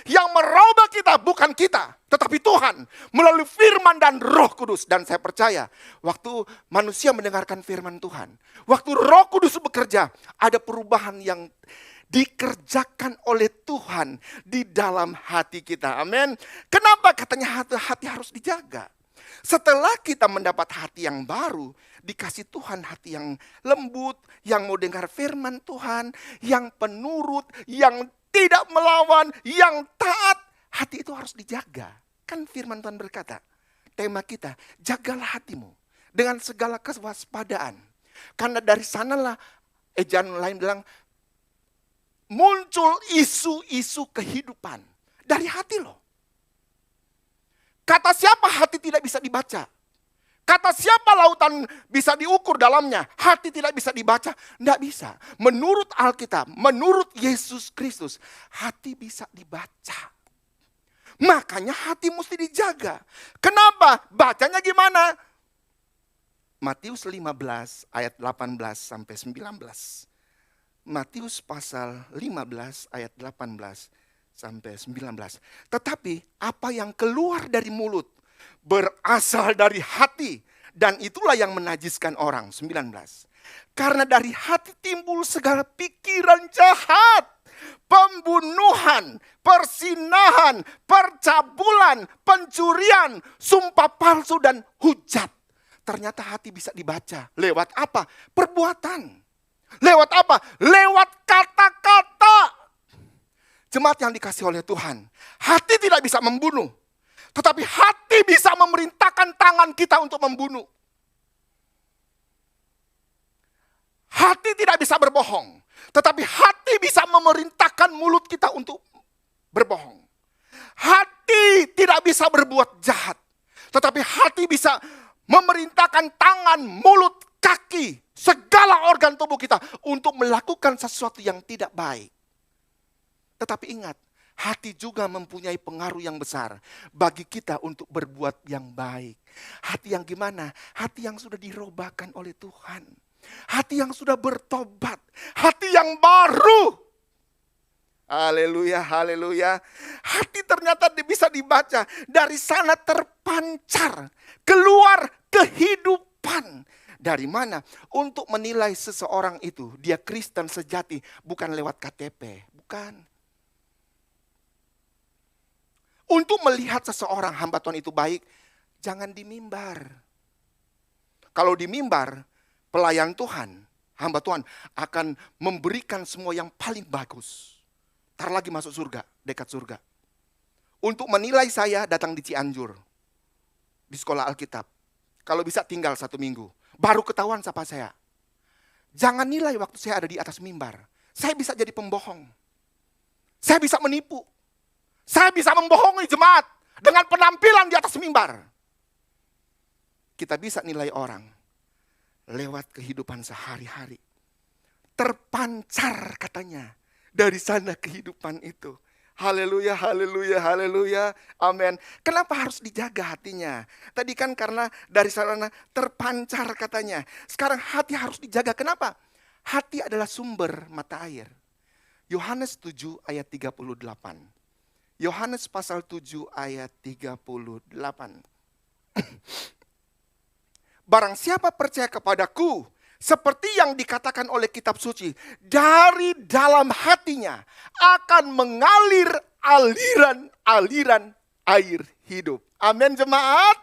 Yang merubah kita bukan kita, tetapi Tuhan melalui firman dan Roh Kudus. Dan saya percaya waktu manusia mendengarkan firman Tuhan, waktu Roh Kudus bekerja, ada perubahan yang dikerjakan oleh Tuhan di dalam hati kita. Amin. Kenapa katanya hati harus dijaga? Setelah kita mendapat hati yang baru, dikasih Tuhan hati yang lembut, yang mau dengar firman Tuhan, yang penurut, yang tidak melawan, yang taat. Hati itu harus dijaga. Kan firman Tuhan berkata, tema kita, jagalah hatimu dengan segala kewaspadaan. Karena dari sanalah, ejaan lain bilang, muncul isu-isu kehidupan. Dari hati loh. Kata siapa hati tidak bisa dibaca? Kata siapa lautan bisa diukur dalamnya? Hati tidak bisa dibaca? Tidak bisa. Menurut Alkitab, menurut Yesus Kristus, hati bisa dibaca. Makanya hati mesti dijaga. Kenapa? Bacanya gimana? Matius 15 ayat 18 sampai 19. Matius pasal 15 ayat 18 sampai 19. Tetapi apa yang keluar dari mulut berasal dari hati, dan itulah yang menajiskan orang. 19. Karena dari hati timbul segala pikiran jahat, pembunuhan, persinahan, percabulan, pencurian, sumpah palsu dan hujat. Ternyata hati bisa dibaca. Lewat apa? Perbuatan. Lewat apa? Lewat kata-kata. Jemaat yang dikasih oleh Tuhan, hati tidak bisa membunuh. Tetapi hati bisa memerintahkan tangan kita untuk membunuh. Hati tidak bisa berbohong. Tetapi hati bisa memerintahkan mulut kita untuk berbohong. Hati tidak bisa berbuat jahat. Tetapi hati bisa memerintahkan tangan, mulut, kaki, segala organ tubuh kita untuk melakukan sesuatu yang tidak baik. Tetapi ingat, hati juga mempunyai pengaruh yang besar bagi kita untuk berbuat yang baik. Hati yang gimana? Hati yang sudah dirubahkan oleh Tuhan. Hati yang sudah bertobat. Hati yang baru. Haleluya, haleluya. Hati ternyata bisa dibaca. Dari sana terpancar keluar kehidupan. Dari mana? Untuk menilai seseorang itu, dia Kristen sejati, bukan lewat KTP. Bukan. Untuk melihat seseorang hamba Tuhan itu baik, jangan di mimbar. Kalau di mimbar, pelayan Tuhan, hamba Tuhan akan memberikan semua yang paling bagus. Ntar lagi masuk surga, dekat surga. Untuk menilai saya, datang di Cianjur, di sekolah Alkitab. Kalau bisa tinggal 1 minggu, baru ketahuan siapa saya. Jangan nilai waktu saya ada di atas mimbar. Saya bisa jadi pembohong. Saya bisa menipu. Saya bisa membohongi jemaat dengan penampilan di atas mimbar. Kita bisa nilai orang lewat kehidupan sehari-hari. Terpancar katanya dari sana kehidupan itu. Haleluya, haleluya, haleluya, amin. Kenapa harus dijaga hatinya? Tadi kan karena dari sana terpancar katanya. Sekarang hati harus dijaga, kenapa? Hati adalah sumber mata air. Yohanes 7 ayat 38. Yohanes pasal 7 ayat 38. Barang siapa percaya kepadaku, seperti yang dikatakan oleh kitab suci, dari dalam hatinya akan mengalir aliran-aliran air hidup. Amin jemaat.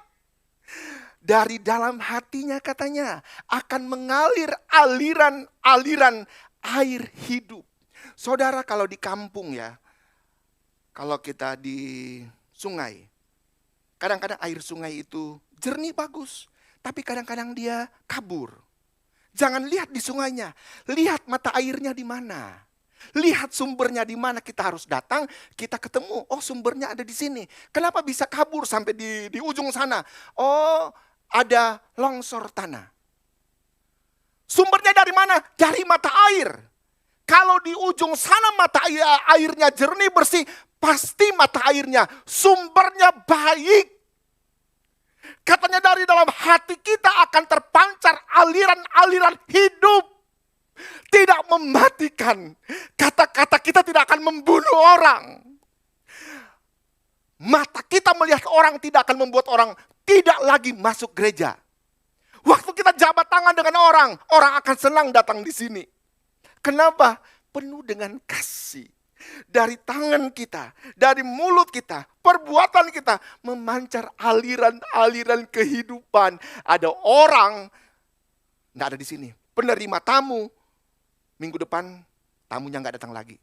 Dari dalam hatinya katanya akan mengalir aliran-aliran air hidup. Saudara, kalau di kampung ya, kalau kita di sungai, kadang-kadang air sungai itu jernih bagus, tapi kadang-kadang dia kabur. Jangan lihat di sungainya, lihat mata airnya di mana. Lihat sumbernya di mana, kita harus datang, kita ketemu, oh sumbernya ada di sini. Kenapa bisa kabur sampai di ujung sana? Oh, ada longsor tanah. Sumbernya dari mana? Dari mata air. Kalau di ujung sana mata airnya jernih bersih, pasti mata airnya, sumbernya baik. Katanya dari dalam hati kita akan terpancar aliran-aliran hidup. Tidak mematikan. Kata-kata kita tidak akan membunuh orang. Mata kita melihat orang tidak akan membuat orang tidak lagi masuk gereja. Waktu kita jabat tangan dengan orang, orang akan senang datang di sini. Kenapa? Penuh dengan kasih. Dari tangan kita, dari mulut kita, perbuatan kita memancar aliran-aliran kehidupan. Ada orang, nggak ada di sini, penerima tamu, minggu depan tamunya nggak datang lagi.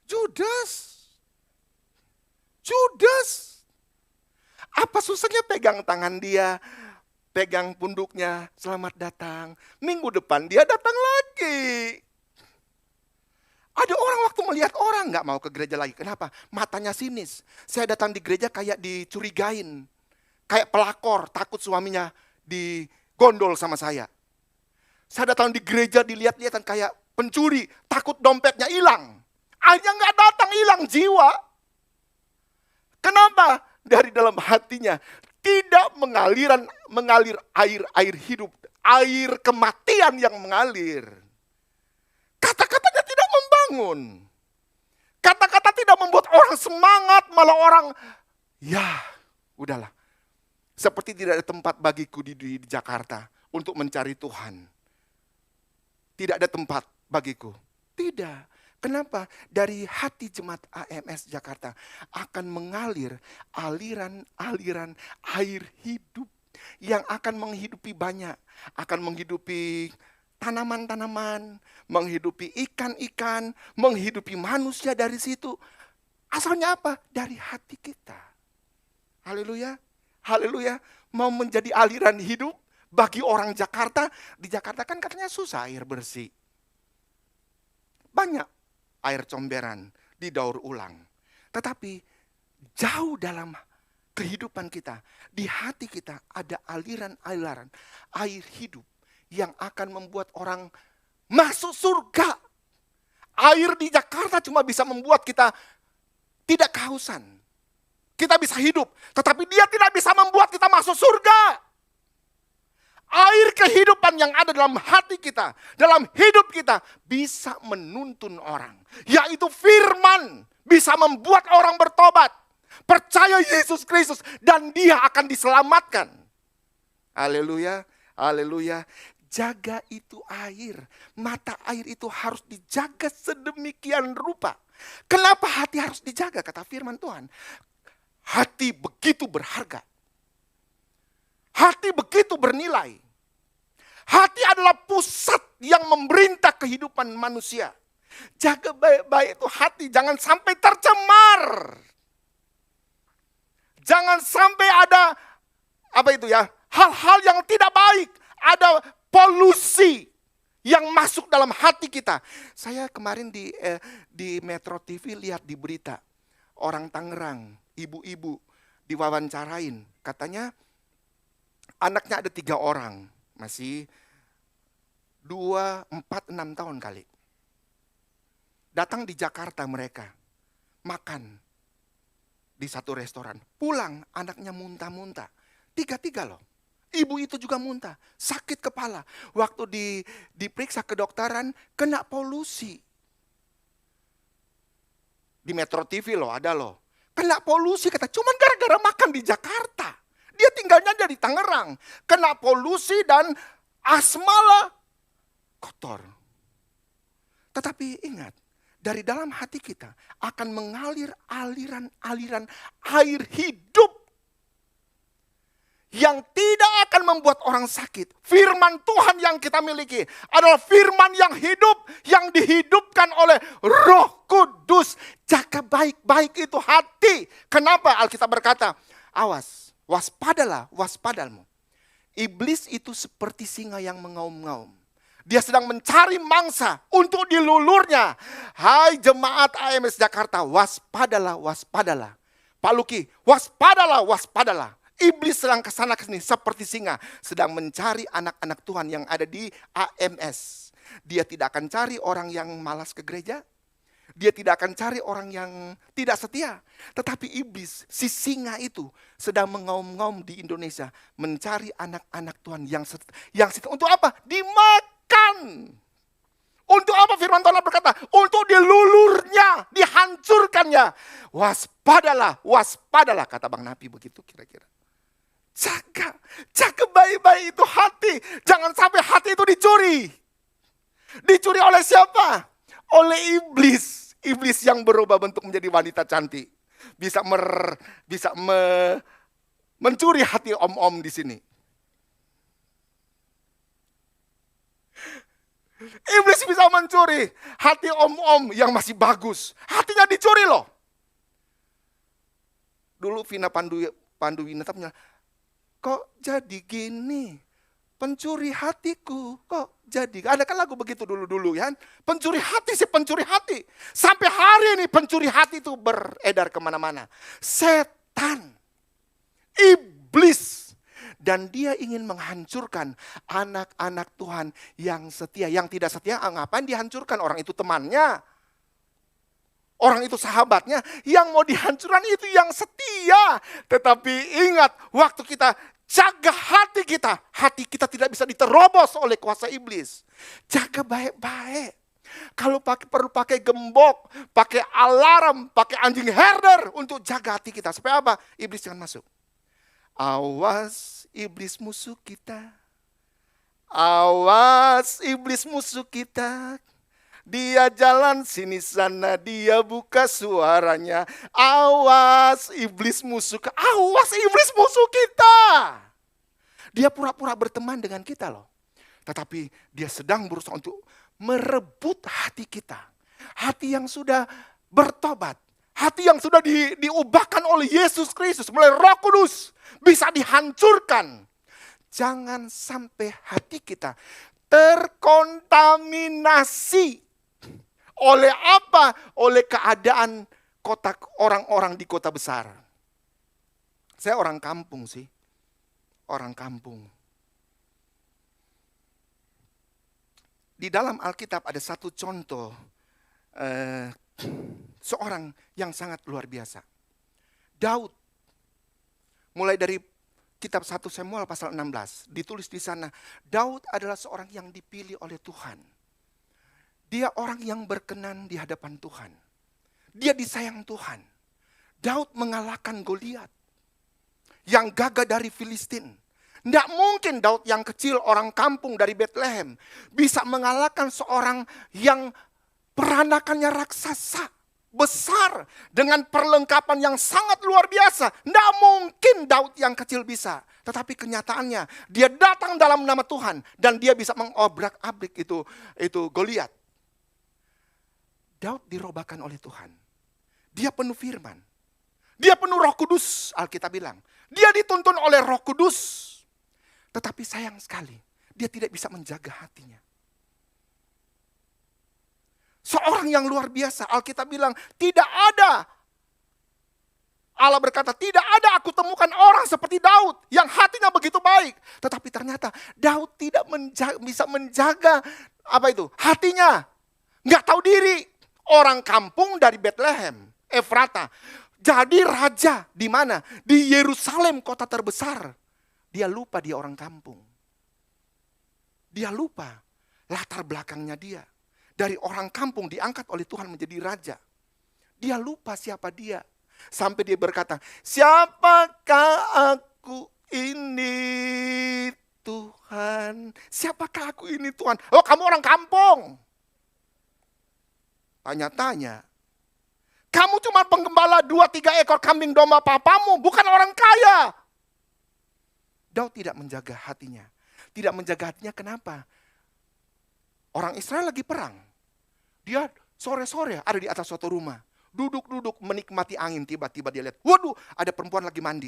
Judas. Apa susahnya pegang tangan dia, pegang punduknya, selamat datang. Minggu depan dia datang lagi. Ada orang waktu melihat orang nggak mau ke gereja lagi. Kenapa? Matanya sinis. Saya datang di gereja kayak dicurigain. Kayak pelakor, takut suaminya digondol sama saya. Saya datang di gereja dilihat-lihatan kayak pencuri, takut dompetnya hilang. Akhirnya nggak datang, hilang jiwa. Kenapa? Dari dalam hatinya tidak mengalir air hidup, air kematian yang mengalir. Kata-katanya tidak membangun. Kata-kata tidak membuat orang semangat, malah orang, ya udahlah. Seperti tidak ada tempat bagiku di Jakarta untuk mencari Tuhan. Tidak ada tempat bagiku. Tidak. Kenapa? Dari hati jemaat AMS Jakarta akan mengalir aliran-aliran air hidup yang akan menghidupi banyak. Akan menghidupi tanaman-tanaman, menghidupi ikan-ikan, menghidupi manusia dari situ. Asalnya apa? Dari hati kita. Haleluya. Haleluya. Mau menjadi aliran hidup bagi orang Jakarta. Di Jakarta kan katanya susah air bersih. Banyak air comberan didaur ulang. Tetapi jauh dalam kehidupan kita, di hati kita ada aliran-aliran air hidup yang akan membuat orang masuk surga. Air di Jakarta cuma bisa membuat kita tidak kehausan. Kita bisa hidup, tetapi dia tidak bisa membuat kita masuk surga. Air kehidupan yang ada dalam hati kita, dalam hidup kita, bisa menuntun orang. Yaitu firman, bisa membuat orang bertobat. Percaya Yesus Kristus, dan dia akan diselamatkan. Haleluya, haleluya. Jaga itu air. Mata air itu harus dijaga sedemikian rupa. Kenapa hati harus dijaga, kata firman Tuhan? Hati begitu berharga. Hati begitu bernilai. Hati adalah pusat yang memerintah kehidupan manusia. Jaga baik-baik itu hati, jangan sampai tercemar. Jangan sampai ada hal-hal yang tidak baik, ada polusi yang masuk dalam hati kita. Saya kemarin di Metro TV lihat di berita, orang Tangerang, ibu-ibu diwawancarain, katanya anaknya ada 3 orang, masih 2, 4, 6 tahun kali. Datang di Jakarta mereka, makan di satu restoran. Pulang anaknya muntah-muntah. 3 loh. Ibu itu juga muntah, sakit kepala. Waktu diperiksa kedokteran, kena polusi. Di Metro TV loh, ada loh. Kena polusi, kata cuman gara-gara makan di Jakarta. Dia tinggalnya di Tangerang. Kena polusi dan asma lah, kotor. Tetapi ingat, dari dalam hati kita akan mengalir aliran-aliran air hidup yang tidak akan membuat orang sakit. Firman Tuhan yang kita miliki adalah firman yang hidup, yang dihidupkan oleh Roh Kudus. Jaga baik-baik itu hati. Kenapa Alkitab berkata, awas, waspadalah, waspadalmu. Iblis itu seperti singa yang mengaum-ngaum. Dia sedang mencari mangsa untuk dilulurnya. Hai jemaat AMS Jakarta, waspadalah, waspadalah. Pak Luki, waspadalah, waspadalah. Iblis sedang kesana kesini seperti singa, sedang mencari anak-anak Tuhan yang ada di AMS. Dia tidak akan cari orang yang malas ke gereja. Dia tidak akan cari orang yang tidak setia. Tetapi iblis, si singa itu sedang mengaum-ngaum di Indonesia. Mencari anak-anak Tuhan yang setia. Untuk apa? Dimakan. Untuk apa firman Tuhan berkata? Untuk dilulurnya, dihancurkannya. Waspadalah, waspadalah. Kata Bang Napi begitu kira-kira. Jaga baik-baik itu hati. Jangan sampai hati itu dicuri. Dicuri oleh siapa? Oleh iblis. Iblis yang berubah bentuk menjadi wanita cantik. Bisa mencuri hati om-om di sini. Iblis bisa mencuri hati om-om yang masih bagus. Hatinya dicuri loh. Dulu Vina Panduwinata punya, kok jadi gini? Pencuri hatiku, kok jadi? Ada kan lagu begitu dulu-dulu ya. Pencuri hati sih, pencuri hati. Sampai hari ini pencuri hati itu beredar kemana-mana. Setan, iblis. Dan dia ingin menghancurkan anak-anak Tuhan yang setia. Yang tidak setia, ngapain dihancurkan? Orang itu temannya. Orang itu sahabatnya. Yang mau dihancurkan itu yang setia. Tetapi ingat, waktu kita jaga hati kita tidak bisa diterobos oleh kuasa iblis. Jaga baik-baik. Kalau perlu pakai gembok, pakai alarm, pakai anjing herder untuk jaga hati kita. Supaya apa? Iblis jangan masuk. Awas iblis musuh kita. Awas iblis musuh kita. Dia jalan sini sana, dia buka suaranya. Awas iblis musuh kita. Dia pura-pura berteman dengan kita loh. Tetapi dia sedang berusaha untuk merebut hati kita. Hati yang sudah bertobat. Hati yang sudah diubahkan oleh Yesus Kristus melalui Roh Kudus. Bisa dihancurkan. Jangan sampai hati kita terkontaminasi. Oleh apa? Oleh keadaan orang-orang di kota besar. Saya orang kampung sih. Orang kampung. Di dalam Alkitab ada satu contoh seorang yang sangat luar biasa. Daud. Mulai dari kitab 1 Samuel pasal 16. Ditulis di sana, Daud adalah seorang yang dipilih oleh Tuhan. Dia orang yang berkenan di hadapan Tuhan. Dia disayang Tuhan. Daud mengalahkan Goliat yang gagah dari Filistin. Tidak mungkin Daud yang kecil orang kampung dari Bethlehem bisa mengalahkan seorang yang peranakannya raksasa besar dengan perlengkapan yang sangat luar biasa. Tidak mungkin Daud yang kecil bisa. Tetapi kenyataannya dia datang dalam nama Tuhan dan dia bisa mengobrak-abrik itu Goliat. Daud dirobahkan oleh Tuhan. Dia penuh firman. Dia penuh Roh Kudus, Alkitab bilang. Dia dituntun oleh Roh Kudus. Tetapi sayang sekali, dia tidak bisa menjaga hatinya. Seorang yang luar biasa, Alkitab bilang tidak ada Allah berkata, tidak ada aku temukan orang seperti Daud yang hatinya begitu baik. Tetapi ternyata Daud tidak bisa menjaga hatinya. Nggak tahu diri. Orang kampung dari Bethlehem, Efrata. Jadi raja di mana? Di Yerusalem, kota terbesar. Dia lupa dia orang kampung. Dia lupa latar belakangnya dia. Dari orang kampung diangkat oleh Tuhan menjadi raja. Dia lupa siapa dia. Sampai dia berkata, siapakah aku ini Tuhan? Siapakah aku ini Tuhan? Oh, kamu orang kampung. Tanya-tanya. Kamu cuma penggembala 2-3 ekor kambing domba papamu, bukan orang kaya. Daud tidak menjaga hatinya. Tidak menjaga hatinya kenapa? Orang Israel lagi perang. Dia sore-sore ada di atas suatu rumah. Duduk-duduk menikmati angin, tiba-tiba dia lihat, waduh, ada perempuan lagi mandi.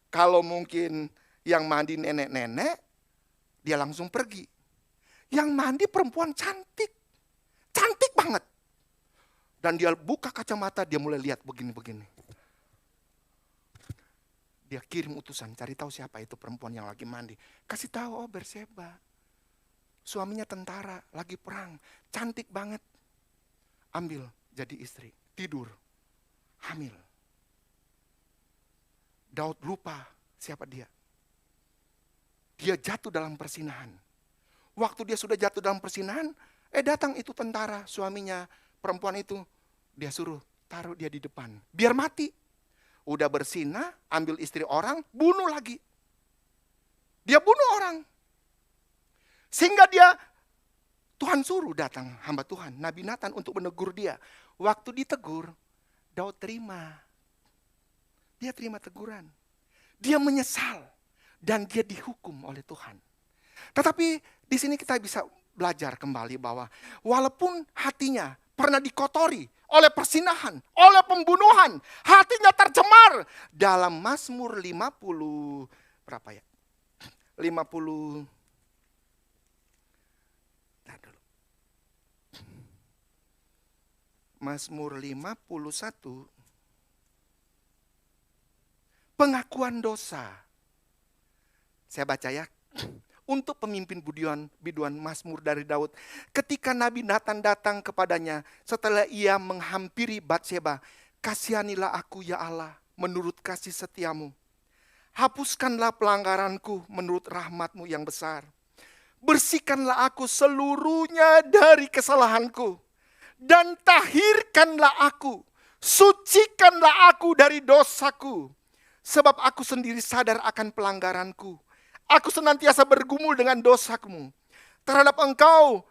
Kalau mungkin yang mandi nenek-nenek, dia langsung pergi. Yang mandi perempuan cantik. Cantik banget. Dan dia buka kacamata, dia mulai lihat begini-begini. Dia kirim utusan, cari tahu siapa itu perempuan yang lagi mandi. Kasih tahu, oh Berseba. Suaminya tentara, lagi perang. Cantik banget. Ambil jadi istri, tidur, hamil. Daud lupa siapa dia. Dia jatuh dalam persinahan. Waktu dia sudah jatuh dalam persinahan, datang itu tentara, suaminya perempuan itu. Dia suruh taruh dia di depan, biar mati. Udah bersinah, ambil istri orang, bunuh lagi. Dia bunuh orang. Sehingga Tuhan suruh datang hamba Tuhan, Nabi Nathan untuk menegur dia. Waktu ditegur, Daud terima. Dia terima teguran. Dia menyesal dan dia dihukum oleh Tuhan. Tetapi di sini kita bisa belajar kembali bahwa walaupun hatinya pernah dikotori oleh persinahan, oleh pembunuhan, hatinya tercemar. Dalam Mazmur 50, berapa ya? 50, Mazmur 51, pengakuan dosa. Saya baca ya, untuk pemimpin biduan Mazmur dari Daud. Ketika Nabi Nathan datang kepadanya setelah ia menghampiri Batseba, kasihanilah aku ya Allah menurut kasih setiamu. Hapuskanlah pelanggaranku menurut rahmatmu yang besar. Bersihkanlah aku seluruhnya dari kesalahanku. Dan tahirkanlah aku, sucikanlah aku dari dosaku. Sebab aku sendiri sadar akan pelanggaranku. Aku senantiasa bergumul dengan dosamu. Terhadap engkau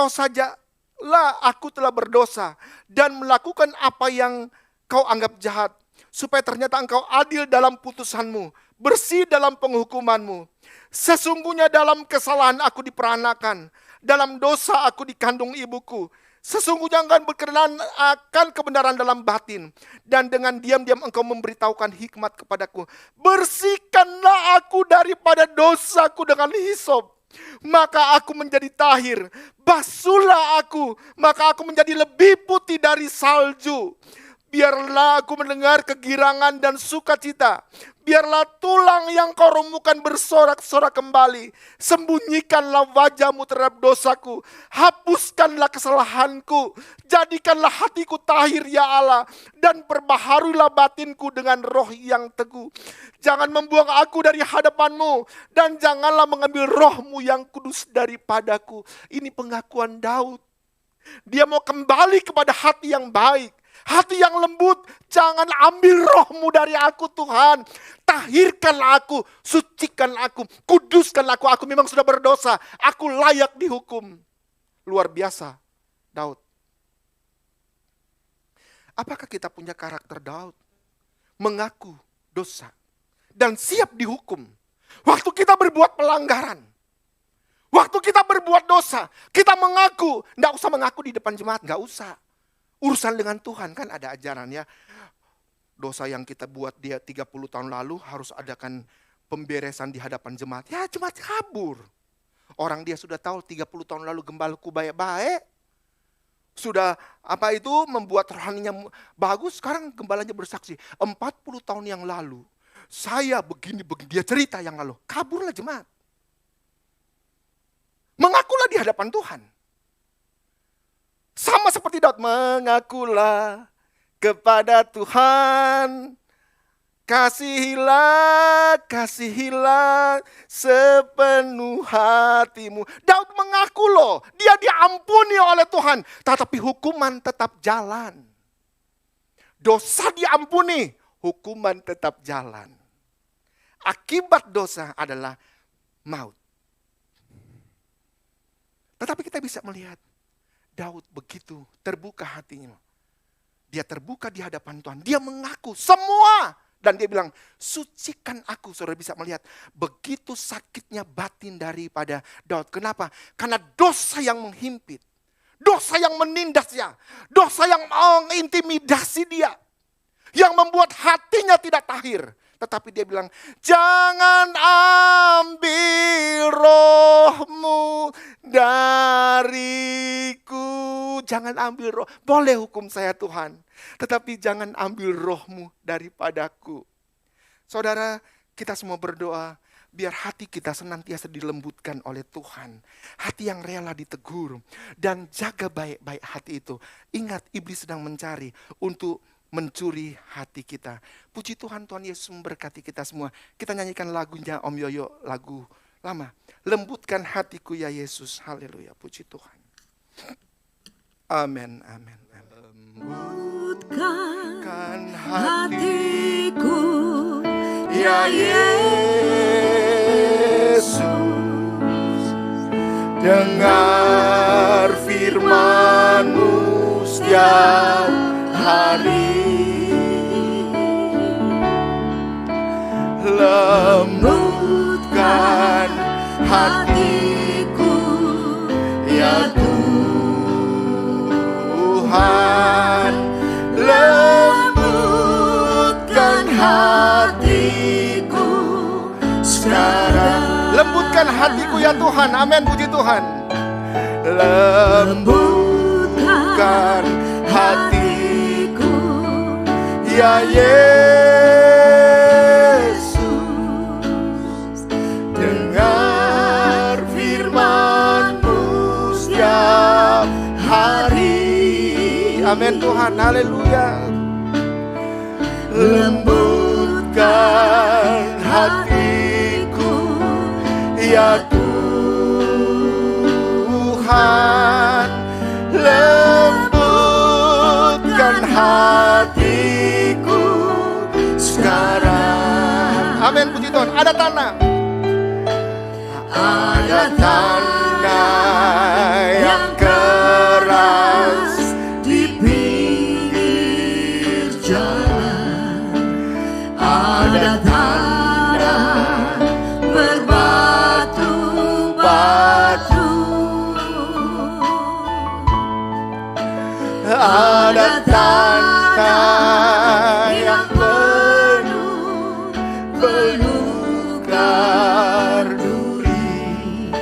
sajalah aku telah berdosa. Dan melakukan apa yang kau anggap jahat. Supaya ternyata engkau adil dalam putusanmu. Bersih dalam penghukumanmu. Sesungguhnya dalam kesalahan aku diperanakan. Dalam dosa aku dikandung ibuku. Sesungguhnya engkau berkenan akan kebenaran dalam batin. Dan dengan diam-diam engkau memberitahukan hikmat kepadaku. Bersihkanlah aku daripada dosaku dengan hisop. Maka aku menjadi tahir. Basuhlah aku, maka aku menjadi lebih putih dari salju. Biarlah aku mendengar kegirangan dan sukacita. Biarlah tulang yang kau remukkan bersorak-sorak kembali. Sembunyikanlah wajahmu terhadap dosaku. Hapuskanlah kesalahanku. Jadikanlah hatiku tahir ya Allah. Dan perbaharuilah batinku dengan roh yang teguh. Jangan membuang aku dari hadapanmu. Dan janganlah mengambil rohmu yang kudus daripadaku. Ini pengakuan Daud. Dia mau kembali kepada hati yang baik. Hati yang lembut, jangan ambil rohmu dari aku Tuhan. Tahirkanlah aku, sucikanlah aku, kuduskanlah aku. Aku memang sudah berdosa, aku layak dihukum. Luar biasa, Daud. Apakah kita punya karakter Daud? Mengaku dosa dan siap dihukum. Waktu kita berbuat pelanggaran, waktu kita berbuat dosa, kita mengaku. Nggak usah mengaku di depan jemaat, nggak usah. Urusan dengan Tuhan kan ada ajaran ya. Dosa yang kita buat dia 30 tahun lalu harus adakan pemberesan di hadapan jemaat. Ya jemaat kabur. Orang dia sudah tahu 30 tahun lalu gembalaku baik-baik. sudah membuat rohaninya bagus. Sekarang gembalanya bersaksi, 40 tahun yang lalu saya begini, dia cerita yang lalu. Kaburlah jemaat. Mengakulah di hadapan Tuhan. Sama seperti Daud, mengakulah kepada Tuhan. Kasihilah sepenuh hatimu. Daud mengaku loh, dia diampuni oleh Tuhan. Tetapi hukuman tetap jalan. Dosa diampuni, hukuman tetap jalan. Akibat dosa adalah maut. Tetapi kita bisa melihat, Daud begitu terbuka hatinya. Dia terbuka di hadapan Tuhan. Dia mengaku semua. Dan dia bilang, sucikan aku. Saudara bisa melihat, begitu sakitnya batin daripada Daud. Kenapa? Karena dosa yang menghimpit. Dosa yang menindas dia. Dosa yang mengintimidasi dia. Yang membuat hatinya tidak tahir. Tetapi dia bilang, jangan ambil rohmu dariku. Jangan ambil roh. Boleh hukum saya Tuhan. Tetapi jangan ambil rohmu daripadaku. Saudara, kita semua berdoa. Biar hati kita senantiasa dilembutkan oleh Tuhan. Hati yang rela ditegur. Dan jaga baik-baik hati itu. Ingat, iblis sedang mencari untuk mencuri hati kita. Puji Tuhan, Tuhan Yesus memberkati kita semua. Kita nyanyikan lagunya Om Yoyo, lagu lama. Lembutkan hatiku ya Yesus. Haleluya, puji Tuhan. Amin, amin, amin. Lembutkan hatiku ya Yesus. Dengar firman-Mu setiap hari. Lembutkan hatiku ya Tuhan. Lembutkan hatiku sekarang. Lembutkan hatiku ya Tuhan. Amin, puji Tuhan. Lembutkan hatiku ya Yesus. Dengar firman-Mu setiap hari. Amin Tuhan, haleluya. Lembutkan hatiku ya Tuhan. Lembutkan hatiku sekarang. Amin, puji Tuhan. Ada tanah. Ada tanah yang keras di pinggir jalan. Ada tanah berbatu-batu. Ada tanah yang penuh belukar duri,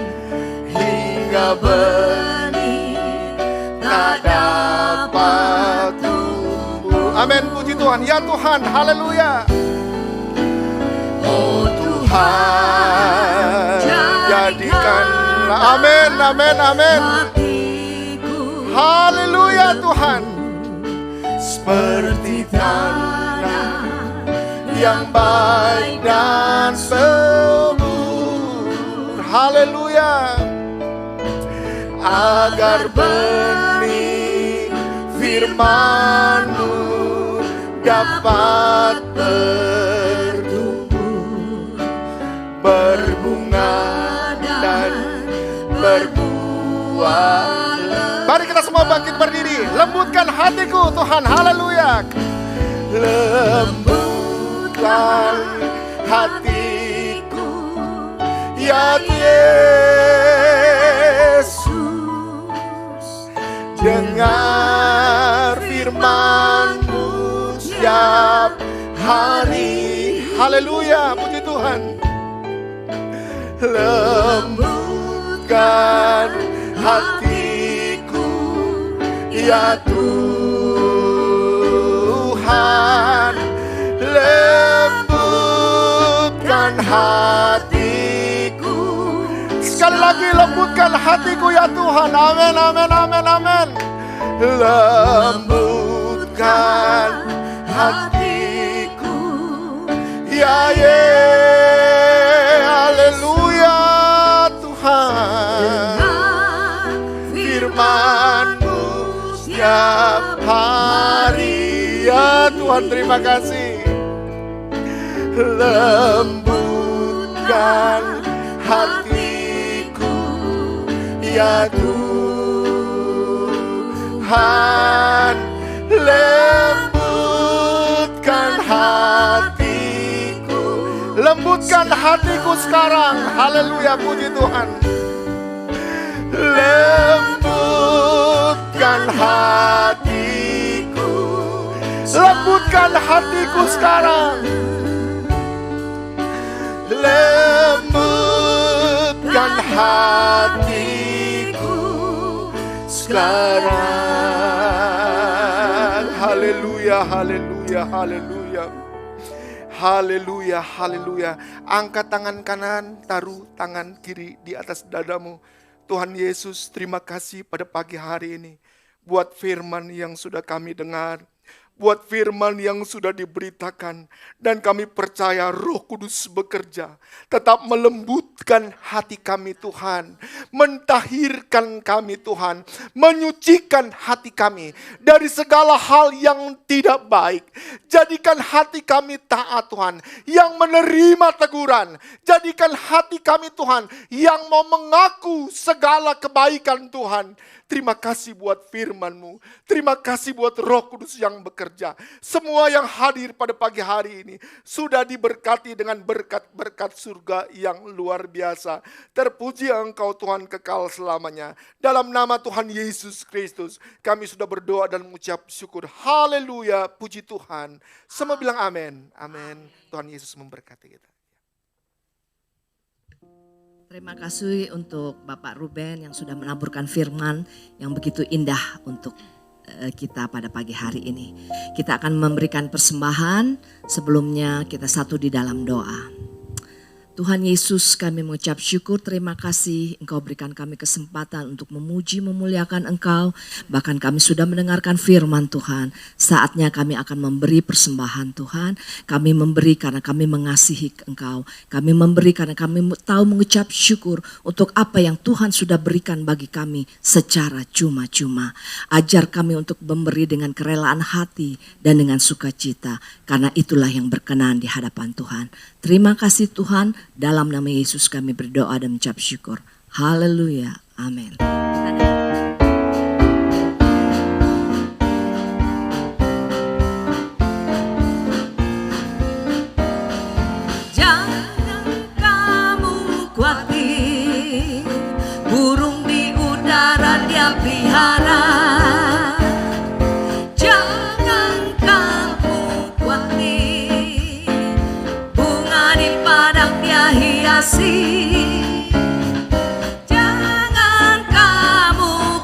hingga benih tak dapat tumbuh. Amin, puji Tuhan. Ya Tuhan, haleluya. Oh Tuhan, jadikanlah. Amin, amin, amin. Haleluya Tuhan. Seperti tanah yang baik dan subur. Haleluya. Agar benih firman-Mu dapat bertumbuh, berbunga dan berbuah. Mari kita semua bangkit berdiri. Lembutkan hatiku Tuhan, haleluya. Lembutkan hatiku ya Yesus. Dengar firman-Mu setiap hari. Haleluya, puji Tuhan. Lembutkan hatiku Ya Tuhan, lembutkan hatiku. Sekali lagi, lembutkan hatiku ya Tuhan. Amin, amin, amin, amin. Lembutkan hatiku. Ya haleluya Tuhan. Firman-Mu setiap hari. Ya Tuhan, terima kasih. Lembutkan hatiku ya Tuhan, lembutkan hatiku. Lembutkan hatiku sekarang. Haleluya, puji Tuhan. Lembutkan hatiku. Lembutkan hatiku sekarang. Lembutkan hatiku sekarang. Haleluya, haleluya, haleluya. Haleluya, haleluya. Angkat tangan kanan, taruh tangan kiri di atas dadamu. Tuhan Yesus, terima kasih pada pagi hari ini buat firman yang sudah kami dengar, buat firman yang sudah diberitakan, dan kami percaya Roh Kudus bekerja, tetap melembutkan hati kami Tuhan, mentahirkan kami Tuhan, menyucikan hati kami dari segala hal yang tidak baik. Jadikan hati kami taat Tuhan, yang menerima teguran. Jadikan hati kami Tuhan, yang mau mengaku segala kebaikan Tuhan. Terima kasih buat firman-Mu. Terima kasih buat Roh Kudus yang bekerja. Semua yang hadir pada pagi hari ini sudah diberkati dengan berkat-berkat surga yang luar biasa. Terpuji Engkau Tuhan kekal selamanya. Dalam nama Tuhan Yesus Kristus kami sudah berdoa dan mengucap syukur. Haleluya, puji Tuhan. Semua bilang amin. Amin. Tuhan Yesus memberkati kita. Terima kasih untuk Bapak Ruben yang sudah menaburkan firman yang begitu indah untuk kita pada pagi hari ini. Kita akan memberikan persembahan, sebelumnya kita satu di dalam doa. Tuhan Yesus, kami mengucap syukur, terima kasih Engkau berikan kami kesempatan untuk memuji, memuliakan Engkau. Bahkan kami sudah mendengarkan firman Tuhan. Saatnya kami akan memberi persembahan Tuhan. Kami memberi karena kami mengasihi Engkau. Kami memberi karena kami tahu mengucap syukur untuk apa yang Tuhan sudah berikan bagi kami secara cuma-cuma. Ajar kami untuk memberi dengan kerelaan hati dan dengan sukacita. Karena itulah yang berkenan di hadapan Tuhan. Terima kasih Tuhan, dalam nama Yesus kami berdoa dan mengucap syukur. Haleluya, amin. Jangan kamu khawatir, burung di udara dia pelihara. Jangan kamu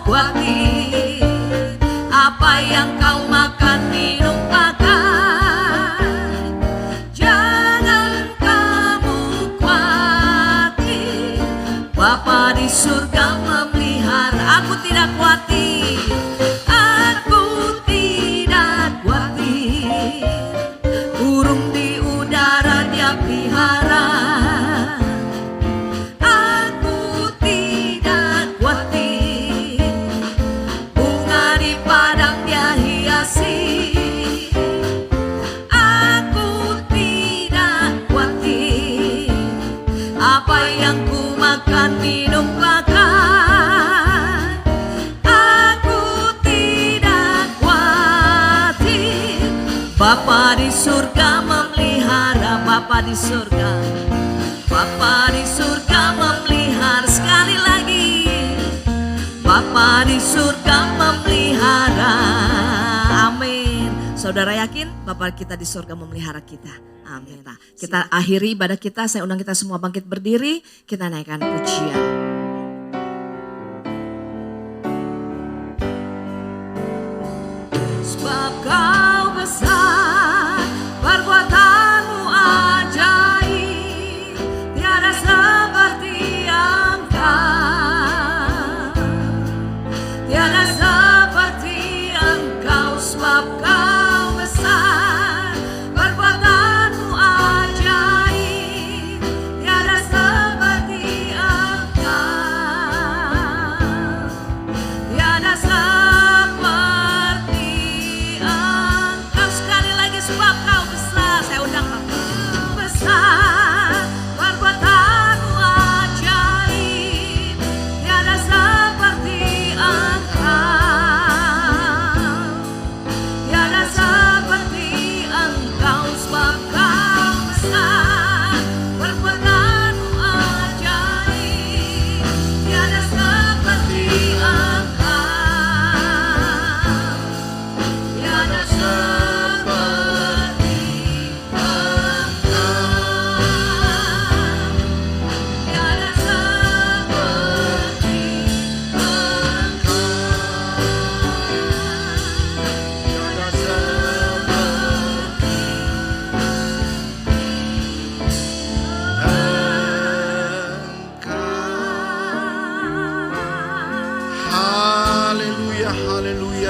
khawatir, apa yang kau makan minum pakai. Jangan kamu khawatir, Bapa di surga memelihara. Aku tidak khawatir, aku tidak khawatir, burung di udara dia pelihara. Bapa di surga memelihara, Bapa di surga, Bapa di surga memelihara. Sekali lagi, Bapa di surga memelihara. Amin. Saudara yakin Bapa kita di surga memelihara kita? Amin. Kita akhiri ibadah kita, saya undang kita semua bangkit berdiri, kita naikkan pujian.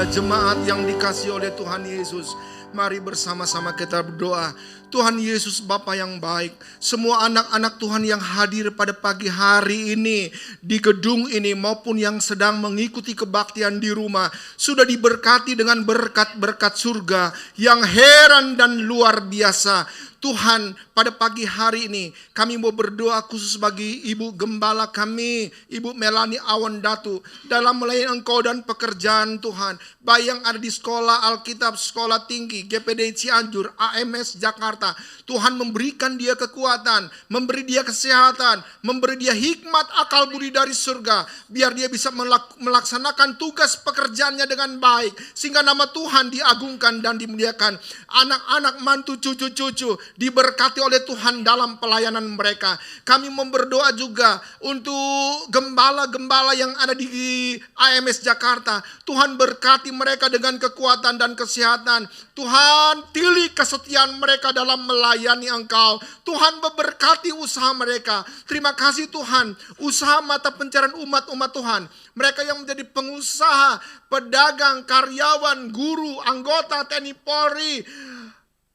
Haleluya, jemaat yang dikasihi oleh Tuhan Yesus. Mari bersama-sama kita berdoa. Tuhan Yesus Bapa yang baik, semua anak-anak Tuhan yang hadir pada pagi hari ini di gedung ini maupun yang sedang mengikuti kebaktian di rumah, sudah diberkati dengan berkat-berkat surga yang heran dan luar biasa. Tuhan, pada pagi hari ini kami mau berdoa khusus bagi Ibu Gembala kami, Ibu Melani Awan Datu, dalam melayani Engkau dan pekerjaan Tuhan, baik yang ada di sekolah Alkitab, sekolah tinggi, GPD Cianjur, AMS Jakarta. Tuhan memberikan dia kekuatan, memberi dia kesehatan, memberi dia hikmat akal budi dari surga, biar dia bisa melaksanakan tugas pekerjaannya dengan baik, sehingga nama Tuhan diagungkan dan dimuliakan. Anak-anak, mantu, cucu-cucu diberkati oleh Tuhan dalam pelayanan mereka. Kami berdoa juga untuk gembala-gembala yang ada di AMS Jakarta. Tuhan berkati mereka dengan kekuatan dan kesehatan. Tuhan pilih kesetiaan mereka dalam melayani Engkau. Tuhan memberkati usaha mereka. Terima kasih Tuhan, usaha mata pencarian umat-umat Tuhan, mereka yang menjadi pengusaha, pedagang, karyawan, guru, anggota TNI Polri,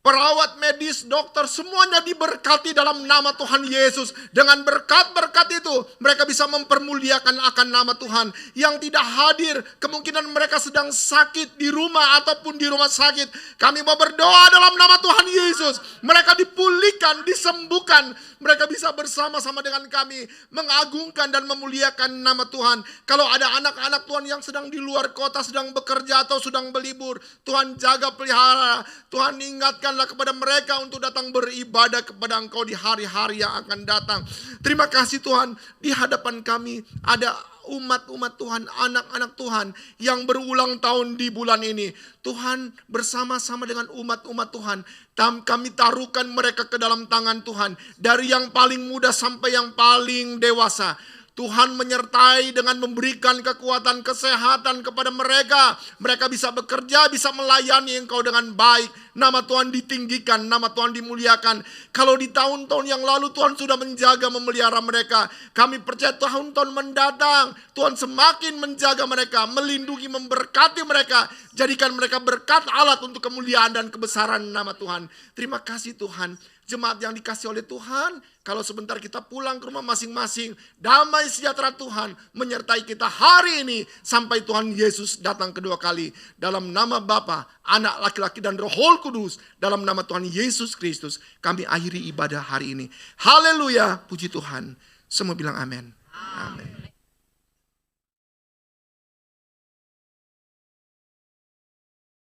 perawat medis, dokter, semuanya diberkati dalam nama Tuhan Yesus. Dengan berkat-berkat itu, mereka bisa mempermuliakan akan nama Tuhan. Yang tidak hadir, kemungkinan mereka sedang sakit di rumah ataupun di rumah sakit. Kami mau berdoa dalam nama Tuhan Yesus. Mereka dipulihkan, disembuhkan. Mereka bisa bersama-sama dengan kami mengagungkan dan memuliakan nama Tuhan. Kalau ada anak-anak Tuhan yang sedang di luar kota, sedang bekerja atau sedang berlibur, Tuhan jaga pelihara. Tuhan ingatkanlah kepada mereka untuk datang beribadah kepada Engkau di hari-hari yang akan datang. Terima kasih Tuhan, di hadapan kami ada umat-umat Tuhan, anak-anak Tuhan yang berulang tahun di bulan ini. Tuhan, bersama-sama dengan umat-umat Tuhan, kami taruhkan mereka ke dalam tangan Tuhan. Dari yang paling muda sampai yang paling dewasa, Tuhan menyertai dengan memberikan kekuatan kesehatan kepada mereka. Mereka bisa bekerja, bisa melayani Engkau dengan baik. Nama Tuhan ditinggikan, nama Tuhan dimuliakan. Kalau di tahun-tahun yang lalu Tuhan sudah menjaga, memelihara mereka, kami percaya tahun-tahun mendatang Tuhan semakin menjaga mereka, melindungi, memberkati mereka. Jadikan mereka berkat alat untuk kemuliaan dan kebesaran nama Tuhan. Terima kasih Tuhan. Jemaat yang dikasih oleh Tuhan, kalau sebentar kita pulang ke rumah masing-masing, damai sejahtera Tuhan menyertai kita hari ini sampai Tuhan Yesus datang kedua kali. Dalam nama Bapa, Anak, Laki-laki dan Roh Kudus, dalam nama Tuhan Yesus Kristus, kami akhiri ibadah hari ini. Haleluya, puji Tuhan. Semua bilang amin. Amin.